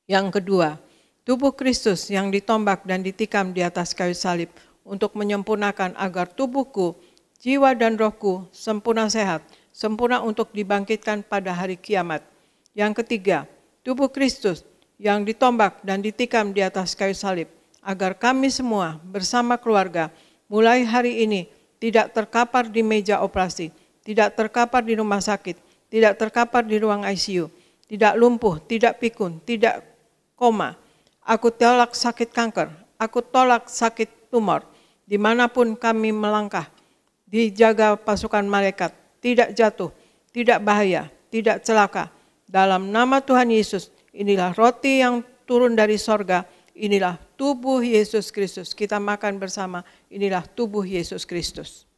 Yang kedua, tubuh Kristus yang ditombak dan ditikam di atas kayu salib untuk menyempurnakan agar tubuhku, jiwa dan rohku sempurna sehat, sempurna untuk dibangkitkan pada hari kiamat. Yang ketiga, tubuh Kristus yang ditombak dan ditikam di atas kayu salib, agar kami semua bersama keluarga mulai hari ini tidak terkapar di meja operasi, tidak terkapar di rumah sakit, tidak terkapar di ruang ICU, tidak lumpuh, tidak pikun, tidak koma. Aku tolak sakit kanker, aku tolak sakit tumor, dimanapun kami melangkah, dijaga pasukan malaikat, tidak jatuh, tidak bahaya, tidak celaka. Dalam nama Tuhan Yesus, inilah roti yang turun dari sorga, inilah tubuh Yesus Kristus. Kita makan bersama, inilah tubuh Yesus Kristus.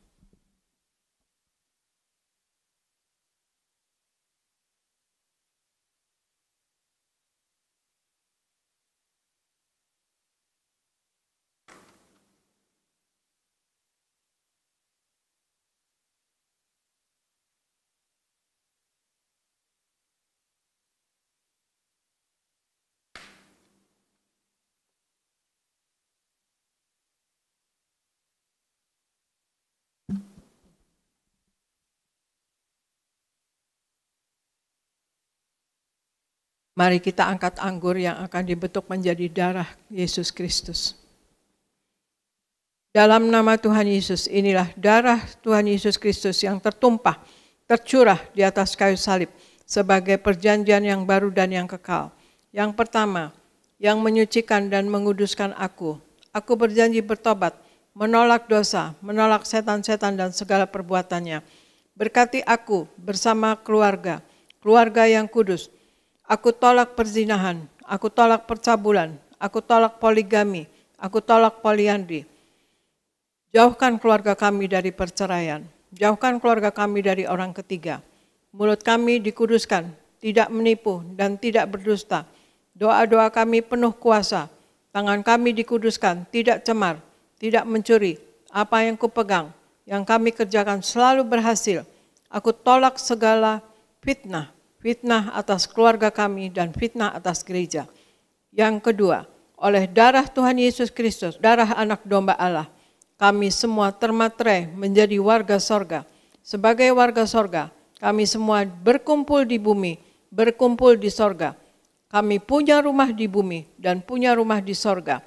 Mari kita angkat anggur yang akan dibentuk menjadi darah Yesus Kristus. Dalam nama Tuhan Yesus, inilah darah Tuhan Yesus Kristus yang tertumpah, tercurah di atas kayu salib sebagai perjanjian yang baru dan yang kekal. Yang pertama, yang menyucikan dan menguduskan aku. Aku berjanji bertobat, menolak dosa, menolak setan-setan dan segala perbuatannya. Berkati aku bersama keluarga, keluarga yang kudus. Aku tolak perzinahan, aku tolak percabulan, aku tolak poligami, aku tolak poliandri. Jauhkan keluarga kami dari perceraian, jauhkan keluarga kami dari orang ketiga. Mulut kami dikuduskan, tidak menipu dan tidak berdusta. Doa-doa kami penuh kuasa, tangan kami dikuduskan, tidak cemar, tidak mencuri. Apa yang kupegang, yang kami kerjakan selalu berhasil. Aku tolak segala fitnah, fitnah atas keluarga kami, dan fitnah atas gereja. Yang kedua, oleh darah Tuhan Yesus Kristus, darah anak domba Allah, kami semua termaterai menjadi warga sorga. Sebagai warga sorga, kami semua berkumpul di bumi, berkumpul di sorga. Kami punya rumah di bumi dan punya rumah di sorga.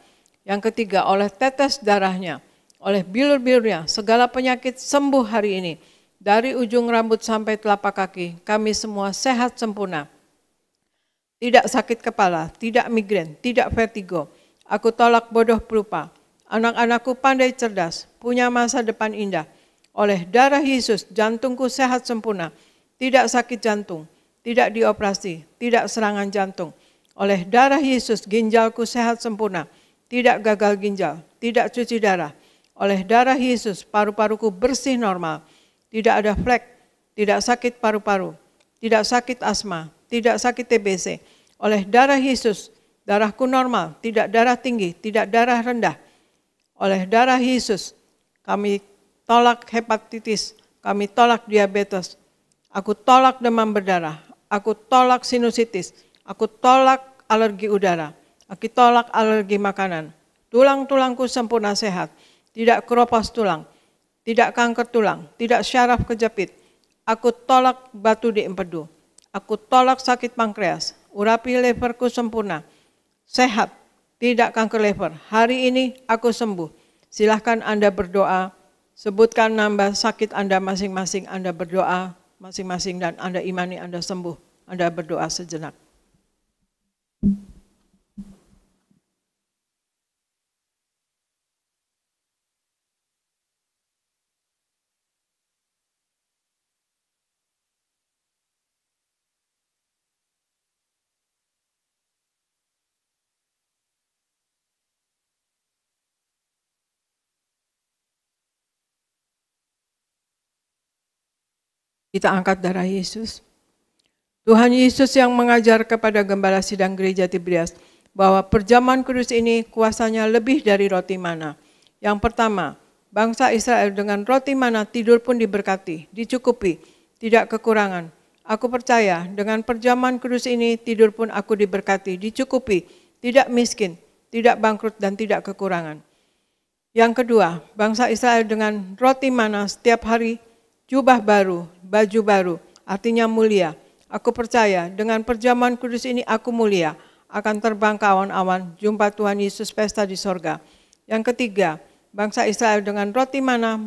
Yang ketiga, oleh tetes darahnya, oleh bilur-bilurnya, segala penyakit sembuh hari ini. Dari ujung rambut sampai telapak kaki, kami semua sehat sempurna. Tidak sakit kepala, tidak migrain, tidak vertigo. Aku tolak bodoh pelupa. Anak-anakku pandai cerdas, punya masa depan indah. Oleh darah Yesus, jantungku sehat sempurna. Tidak sakit jantung, tidak dioperasi, tidak serangan jantung. Oleh darah Yesus, ginjalku sehat sempurna. Tidak gagal ginjal, tidak cuci darah. Oleh darah Yesus, paru-paruku bersih normal. Tidak ada flek, tidak sakit paru-paru, tidak sakit asma, tidak sakit TBC. Oleh darah Yesus, darahku normal, tidak darah tinggi, tidak darah rendah. Oleh darah Yesus, kami tolak hepatitis, kami tolak diabetes. Aku tolak demam berdarah, aku tolak sinusitis, aku tolak alergi udara, aku tolak alergi makanan. Tulang-tulangku sempurna sehat, tidak keropos tulang, tidak kanker tulang, tidak syaraf kejepit. Aku tolak batu di empedu. Aku tolak sakit pankreas. Urapi leverku sempurna. Sehat, tidak kanker lever. Hari ini aku sembuh. Silahkan Anda berdoa. Sebutkan nama sakit Anda masing-masing. Anda berdoa masing-masing dan Anda imani Anda sembuh. Anda berdoa sejenak. Kita angkat darah Yesus. Tuhan Yesus yang mengajar kepada gembala sidang gereja Tiberias bahwa perjamuan kudus ini kuasanya lebih dari roti mana. Yang pertama, bangsa Israel dengan roti mana tidur pun diberkati, dicukupi, tidak kekurangan. Aku percaya dengan perjamuan kudus ini tidur pun aku diberkati, dicukupi, tidak miskin, tidak bangkrut dan tidak kekurangan. Yang kedua, bangsa Israel dengan roti mana setiap hari jubah baru, baju baru, artinya mulia. Aku percaya dengan perjamuan kudus ini aku mulia, akan terbang ke awan-awan, jumpa Tuhan Yesus pesta di sorga. Yang ketiga, bangsa Israel dengan roti mana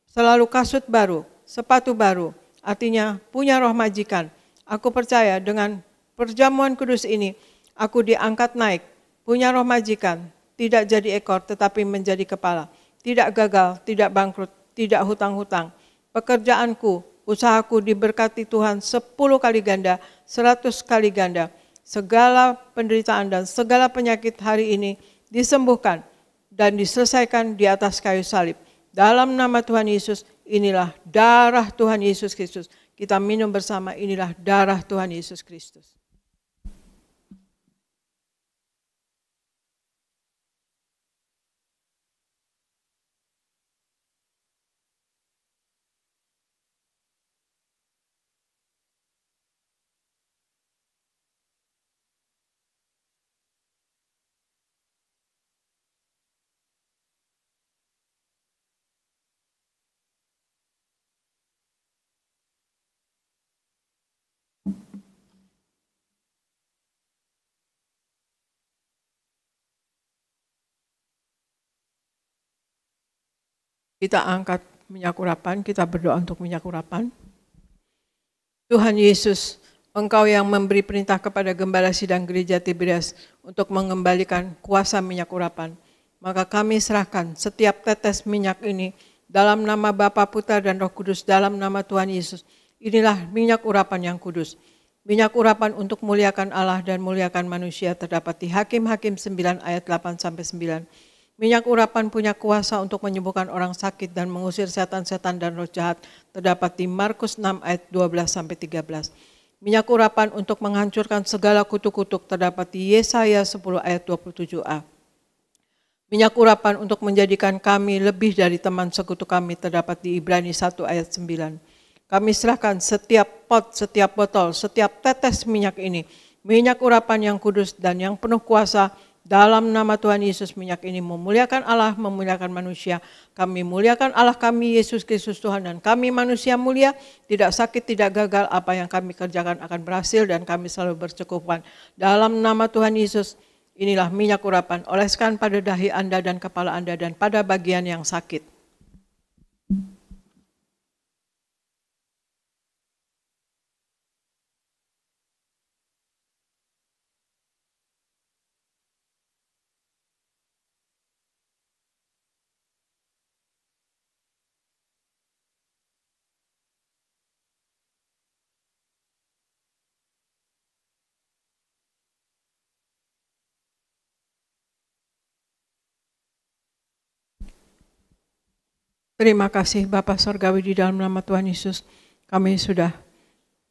selalu kasut baru, sepatu baru, artinya punya roh majikan. Aku percaya dengan perjamuan kudus ini aku diangkat naik, punya roh majikan, tidak jadi ekor tetapi menjadi kepala, tidak gagal, tidak bangkrut, tidak hutang-hutang. Pekerjaanku, usahaku diberkati Tuhan 10 kali ganda, 100 kali ganda. Segala penderitaan dan segala penyakit hari ini disembuhkan dan diselesaikan di atas kayu salib. Dalam nama Tuhan Yesus, inilah darah Tuhan Yesus Kristus. Kita minum bersama, inilah darah Tuhan Yesus Kristus. Kita angkat minyak urapan, kita berdoa untuk minyak urapan. Tuhan Yesus, Engkau yang memberi perintah kepada gembala sidang gereja Tiberias untuk mengembalikan kuasa minyak urapan. Maka kami serahkan setiap tetes minyak ini dalam nama Bapa, Putra dan Roh Kudus, dalam nama Tuhan Yesus. Inilah minyak urapan yang kudus. Minyak urapan untuk muliakan Allah dan muliakan manusia terdapat di Hakim-Hakim 9 ayat 8-9. Minyak urapan punya kuasa untuk menyembuhkan orang sakit dan mengusir setan-setan dan roh jahat terdapat di Markus 6 ayat 12-13. Minyak urapan untuk menghancurkan segala kutuk-kutuk terdapat di Yesaya 10 ayat 27a. Minyak urapan untuk menjadikan kami lebih dari teman sekutu kami terdapat di Ibrani 1 ayat 9. Kami serahkan setiap pot, setiap botol, setiap tetes minyak ini, minyak urapan yang kudus dan yang penuh kuasa, dalam nama Tuhan Yesus. Minyak ini memuliakan Allah, memuliakan manusia. Kami muliakan Allah kami, Yesus Kristus Tuhan, dan kami manusia mulia, tidak sakit, tidak gagal. Apa yang kami kerjakan akan berhasil dan kami selalu berkecukupan. Dalam nama Tuhan Yesus, inilah minyak urapan, oleskan pada dahi Anda dan kepala Anda dan pada bagian yang sakit. Terima kasih Bapa Surgawi, di dalam nama Tuhan Yesus, kami sudah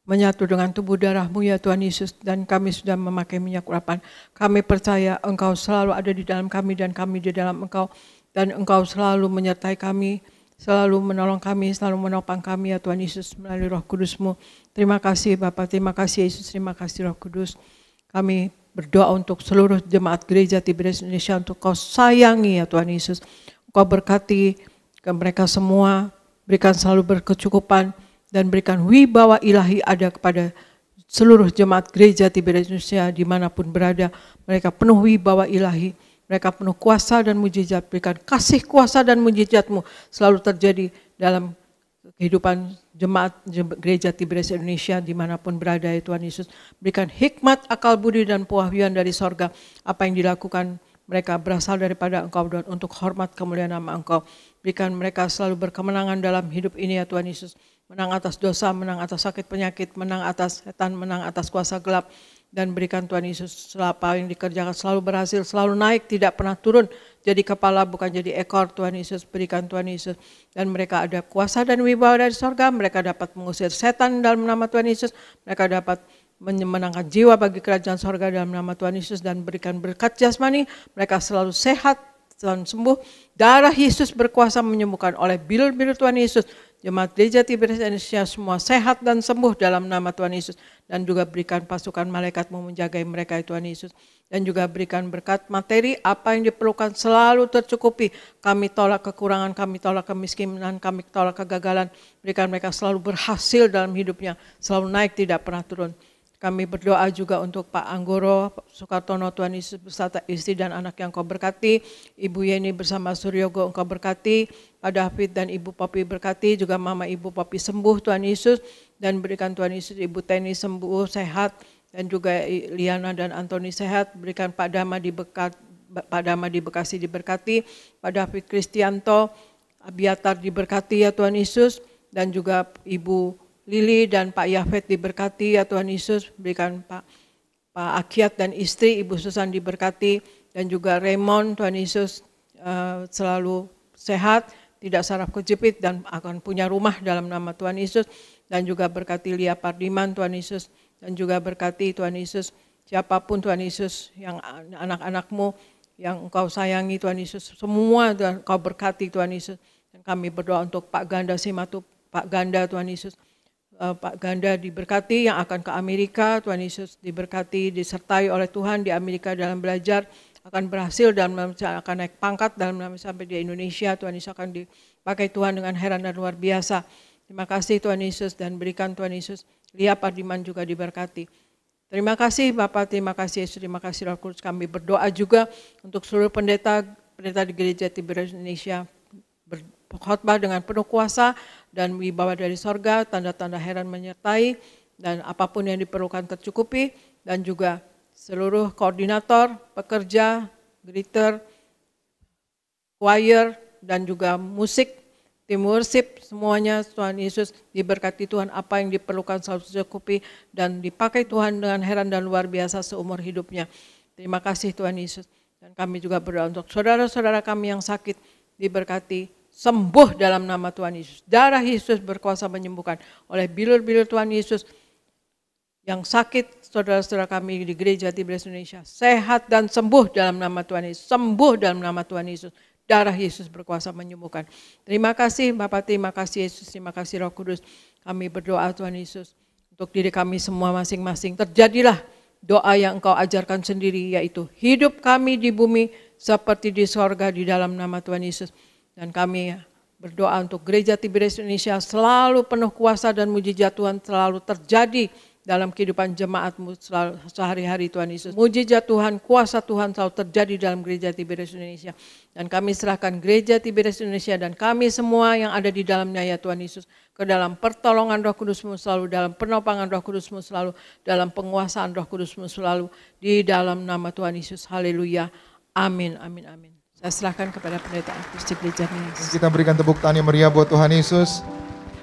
menyatu dengan tubuh darah-Mu ya Tuhan Yesus, dan kami sudah memakai minyak urapan. Kami percaya Engkau selalu ada di dalam kami dan kami di dalam Engkau, dan Engkau selalu menyertai kami, selalu menolong kami, selalu menopang kami ya Tuhan Yesus melalui Roh Kudus-Mu. Terima kasih Bapa, terima kasih Yesus, terima kasih Roh Kudus. Kami berdoa untuk seluruh jemaat gereja Tiberias Indonesia, untuk Kau sayangi ya Tuhan Yesus. Kau berkati ke mereka semua, berikan selalu berkecukupan, dan berikan wibawa ilahi ada kepada seluruh jemaat gereja Tiberias Indonesia dimanapun berada. Mereka penuh wibawa ilahi, mereka penuh kuasa dan mujizat. Berikan kasih, kuasa dan mujizat-Mu selalu terjadi dalam kehidupan jemaat gereja Tiberias Indonesia dimanapun berada ya Tuhan Yesus. Berikan hikmat, akal budi dan pewahyuan dari sorga. Apa yang dilakukan mereka berasal daripada Engkau dan untuk hormat kemuliaan nama Engkau. Berikan mereka selalu berkemenangan dalam hidup ini ya Tuhan Yesus. Menang atas dosa, menang atas sakit penyakit, menang atas setan, menang atas kuasa gelap. Dan berikan Tuhan Yesus apa yang dikerjakan selalu berhasil, selalu naik, tidak pernah turun. Jadi kepala bukan jadi ekor Tuhan Yesus. Berikan Tuhan Yesus. Dan mereka ada kuasa dan wibawa dari sorga. Mereka dapat mengusir setan dalam nama Tuhan Yesus. Mereka dapat memenangkan jiwa bagi kerajaan sorga dalam nama Tuhan Yesus. Dan berikan berkat jasmani. Mereka selalu sehat dan sembuh. Darah Yesus berkuasa menyembuhkan. Oleh bilur-bilur Tuhan Yesus, jemaat gereja Tiberias Indonesia semua sehat dan sembuh dalam nama Tuhan Yesus. Dan juga berikan pasukan malaikat-Mu menjagai mereka Tuhan Yesus. Dan juga berikan berkat materi, apa yang diperlukan selalu tercukupi. Kami tolak kekurangan, kami tolak kemiskinan, kami tolak kegagalan. Berikan mereka selalu berhasil dalam hidupnya, selalu naik, tidak pernah turun. Kami berdoa juga untuk Pak Anggoro Sukartono, Tuhan Yesus beserta istri dan anak yang Kau berkati. Ibu Yeni bersama Suryogo Engkau berkati. Pak David dan Ibu Popi berkati. Juga Mama Ibu Popi sembuh Tuhan Yesus. Dan berikan Tuhan Yesus Ibu Teni sembuh, sehat. Dan juga Liana dan Antoni sehat. Berikan Pak Dama di Bekasi diberkati. Pak David Kristianto, Abiatar diberkati ya Tuhan Yesus. Dan juga Ibu Lili dan Pak Yafet diberkati ya Tuhan Yesus. Berikan Pak Akiat dan istri Ibu Susan diberkati. Dan juga Raymond Tuhan Yesus selalu sehat, tidak saraf kejepit dan akan punya rumah dalam nama Tuhan Yesus. Dan juga berkati Lia Pardiman Tuhan Yesus. Dan juga berkati Tuhan Yesus siapapun Tuhan Yesus yang anak-anak-Mu yang Engkau sayangi Tuhan Yesus. Semua dan Engkau berkati Tuhan Yesus. Dan kami berdoa untuk Pak Ganda Simatu, Pak Ganda Tuhan Yesus. Pak Ganda diberkati yang akan ke Amerika, Tuhan Yesus diberkati, disertai oleh Tuhan di Amerika dalam belajar, akan berhasil dalam akan naik pangkat dalam sampai di Indonesia, Tuhan Yesus akan dipakai Tuhan dengan heran dan luar biasa. Terima kasih Tuhan Yesus dan berikan Tuhan Yesus, Lia Pardiman juga diberkati. Terima kasih Bapak, terima kasih Yesus, terima kasih Roh Kudus. Kami berdoa juga untuk seluruh pendeta di gereja Tiberias Indonesia, berkhotbah dengan penuh kuasa dan wibawa dari sorga, tanda-tanda heran menyertai, dan apapun yang diperlukan tercukupi, dan juga seluruh koordinator, pekerja, greeter, choir, dan juga musik, tim worship, semuanya Tuhan Yesus diberkati Tuhan, apa yang diperlukan selalu tercukupi, dan dipakai Tuhan dengan heran dan luar biasa seumur hidupnya. Terima kasih Tuhan Yesus. Dan kami juga berdoa untuk saudara-saudara kami yang sakit, diberkati, sembuh dalam nama Tuhan Yesus. Darah Yesus berkuasa menyembuhkan. Oleh bilur-bilur Tuhan Yesus yang sakit, saudara-saudara kami di gereja Tiberias Indonesia sehat dan sembuh dalam nama Tuhan Yesus. Sembuh dalam nama Tuhan Yesus. darah Yesus berkuasa menyembuhkan. Terima kasih Bapa, terima kasih Yesus, terima kasih Roh Kudus. Kami berdoa Tuhan Yesus, untuk diri kami semua masing-masing. Terjadilah doa yang Engkau ajarkan sendiri, yaitu hidup kami di bumi seperti di sorga, di dalam nama Tuhan Yesus. Dan kami berdoa untuk Gereja Tiberias Indonesia selalu penuh kuasa dan mujizat Tuhan selalu terjadi dalam kehidupan jemaat-Mu sehari-hari Tuhan Yesus. Mujizat Tuhan, kuasa Tuhan selalu terjadi dalam Gereja Tiberias Indonesia. Dan kami serahkan Gereja Tiberias Indonesia dan kami semua yang ada di dalamnya ya Tuhan Yesus, ke dalam pertolongan Roh Kudus-Mu selalu, dalam penopangan Roh Kudus-Mu selalu, dalam penguasaan Roh Kudus-Mu selalu, di dalam nama Tuhan Yesus. Haleluya. Amin, amin, amin. Saya serahkan kepada pendeta Agus di Gereja Yesus. Kita berikan tepuk tangan yang meriah buat Tuhan Yesus.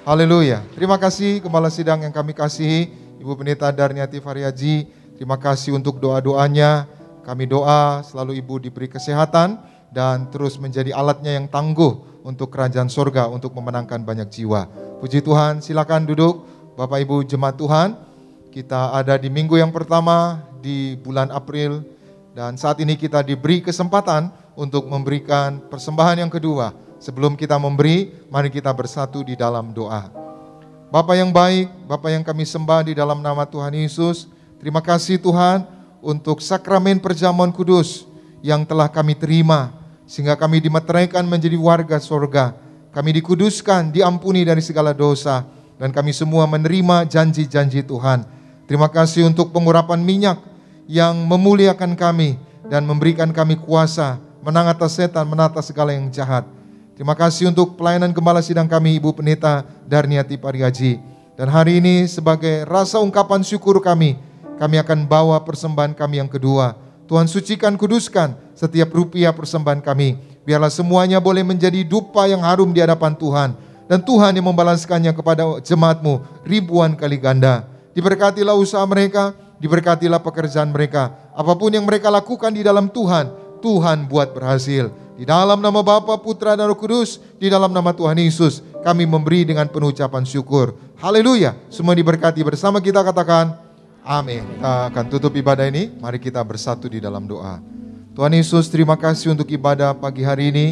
Haleluya. Terima kasih Gembala Sidang yang kami kasihi, Ibu Pendeta Darniati Variaji. Terima kasih untuk doa-doanya. Kami doa selalu Ibu diberi kesehatan dan terus menjadi alatnya yang tangguh untuk kerajaan sorga, untuk memenangkan banyak jiwa. Puji Tuhan, silakan duduk Bapak Ibu jemaat Tuhan. Kita ada di minggu yang pertama di bulan April dan saat ini kita diberi kesempatan untuk memberikan persembahan yang kedua. Sebelum kita memberi, mari kita bersatu di dalam doa. Bapa yang baik, Bapa yang kami sembah di dalam nama Tuhan Yesus, terima kasih Tuhan untuk sakramen perjamuan kudus yang telah kami terima, sehingga kami dimeteraikan menjadi warga sorga. Kami dikuduskan, diampuni dari segala dosa, dan kami semua menerima janji-janji Tuhan. Terima kasih untuk pengurapan minyak yang memuliakan kami dan memberikan kami kuasa menang atas setan, menata segala yang jahat. Terima kasih untuk pelayanan Gembala Sidang kami Ibu Pendeta Darniati Pariaji. Dan hari ini sebagai rasa ungkapan syukur kami akan bawa persembahan kami yang kedua. Tuhan sucikan, kuduskan setiap rupiah persembahan kami. Biarlah semuanya boleh menjadi dupa yang harum di hadapan Tuhan. Dan Tuhan yang membalaskannya kepada jemaat-Mu ribuan kali ganda. Diberkatilah usaha mereka, diberkatilah pekerjaan mereka. Apapun yang mereka lakukan di dalam Tuhan, Tuhan buat berhasil. Di dalam nama Bapa, Putra, dan Roh Kudus, di dalam nama Tuhan Yesus, kami memberi dengan penuh ucapan syukur. Haleluya. Semua diberkati bersama kita katakan, amin. Kita akan tutup ibadah ini, mari kita bersatu di dalam doa. Tuhan Yesus, terima kasih untuk ibadah pagi hari ini.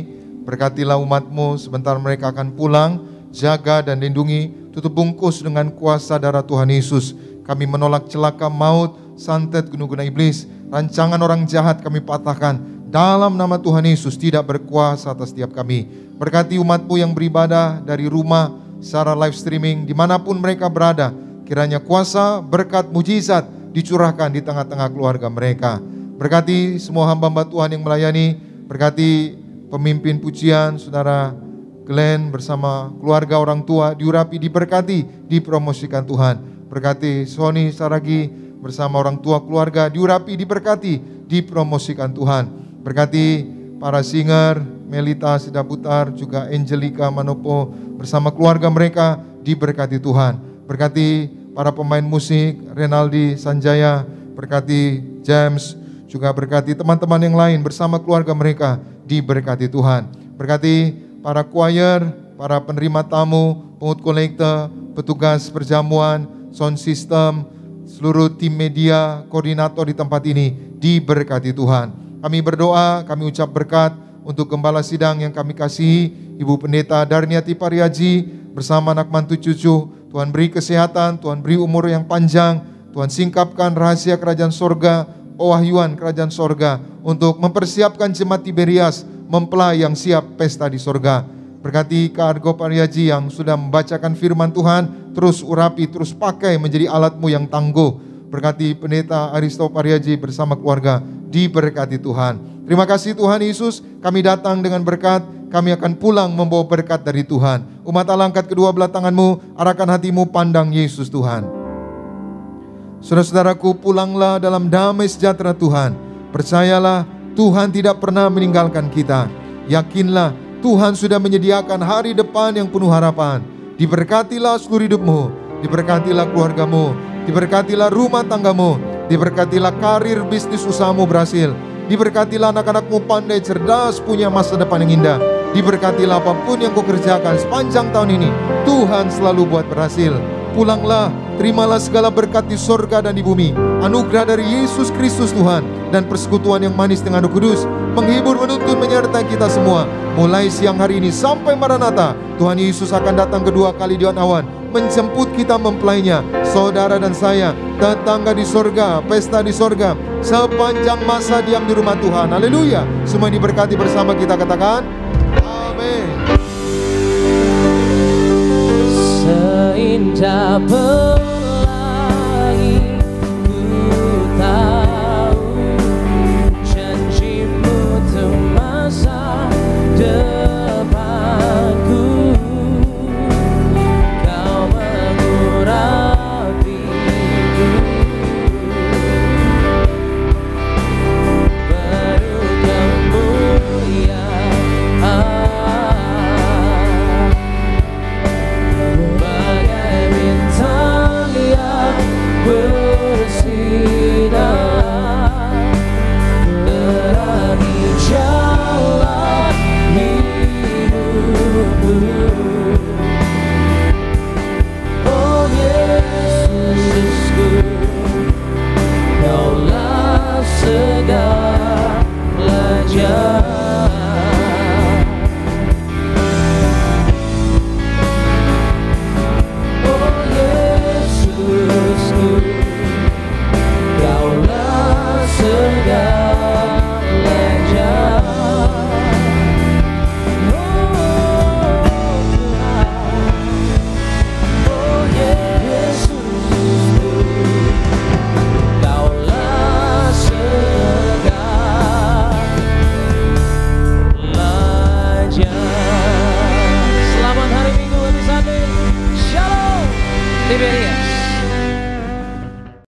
Berkatilah umat-Mu, sebentar mereka akan pulang, jaga dan lindungi, tutup bungkus dengan kuasa darah Tuhan Yesus. Kami menolak celaka maut, santet guna-guna iblis, rancangan orang jahat kami patahkan. Dalam nama Tuhan Yesus tidak berkuasa atas setiap kami. Berkati umat-Mu yang beribadah dari rumah, secara live streaming, dimanapun mereka berada. Kiranya kuasa, berkat, mujizat dicurahkan di tengah-tengah keluarga mereka. Berkati semua hamba-hamba Tuhan yang melayani. Berkati pemimpin pujian, Saudara Glenn bersama keluarga orang tua, diurapi, diberkati, dipromosikan Tuhan. Berkati Sony Saragi bersama orang tua keluarga, diurapi, diberkati, dipromosikan Tuhan. Berkati para singer, Melita Sidaputar, juga Angelica Manopo bersama keluarga mereka, diberkati Tuhan. Berkati para pemain musik, Renaldi Sanjaya, berkati James, juga berkati teman-teman yang lain bersama keluarga mereka, diberkati Tuhan. Berkati para choir, para penerima tamu, pungut kolektor, petugas perjamuan, sound system, seluruh tim media, koordinator di tempat ini, diberkati Tuhan. Kami berdoa, kami ucap berkat untuk Gembala Sidang yang kami kasihi, Ibu Pendeta Darniati Pariaji bersama anak mantu cucu. Tuhan beri kesehatan, Tuhan beri umur yang panjang, Tuhan singkapkan rahasia kerajaan sorga, pewahyuan kerajaan sorga untuk mempersiapkan jemaat Tiberias mempelai yang siap pesta di sorga. Berkati Kak Argo Pariaji yang sudah membacakan firman Tuhan, terus urapi, terus pakai menjadi alat-Mu yang tangguh. Berkati Pendeta Aristo Pariaji bersama keluarga, diberkati Tuhan. Terima kasih Tuhan Yesus, kami datang dengan berkat, kami akan pulang membawa berkat dari Tuhan. Umat Allah, angkat kedua belah tangan-Mu, arahkan hati-Mu, pandang Yesus Tuhan. Saudara-saudaraku, pulanglah dalam damai sejahtera Tuhan. Percayalah, Tuhan tidak pernah meninggalkan kita. Yakinlah, Tuhan sudah menyediakan hari depan yang penuh harapan. Diberkatilah seluruh hidupmu, diberkatilah keluargamu, diberkatilah rumah tanggamu, diberkatilah karir bisnis usahamu berhasil, diberkatilah anak-anakmu pandai, cerdas, punya masa depan yang indah. Diberkatilah apapun yang kau kerjakan sepanjang tahun ini, Tuhan selalu buat berhasil. Pulanglah, terimalah segala berkat di sorga dan di bumi. Anugerah dari Yesus Kristus Tuhan dan persekutuan yang manis dengan Roh Kudus menghibur, menuntun, menyertai kita semua. Mulai siang hari ini sampai Maranatha, Tuhan Yesus akan datang kedua kali di awan, menjemput kita mempelainya. Saudara dan saya, tetangga di sorga, pesta di sorga, sepanjang masa diam di rumah Tuhan. Haleluya. Semua diberkati bersama kita, katakan amin. Seindah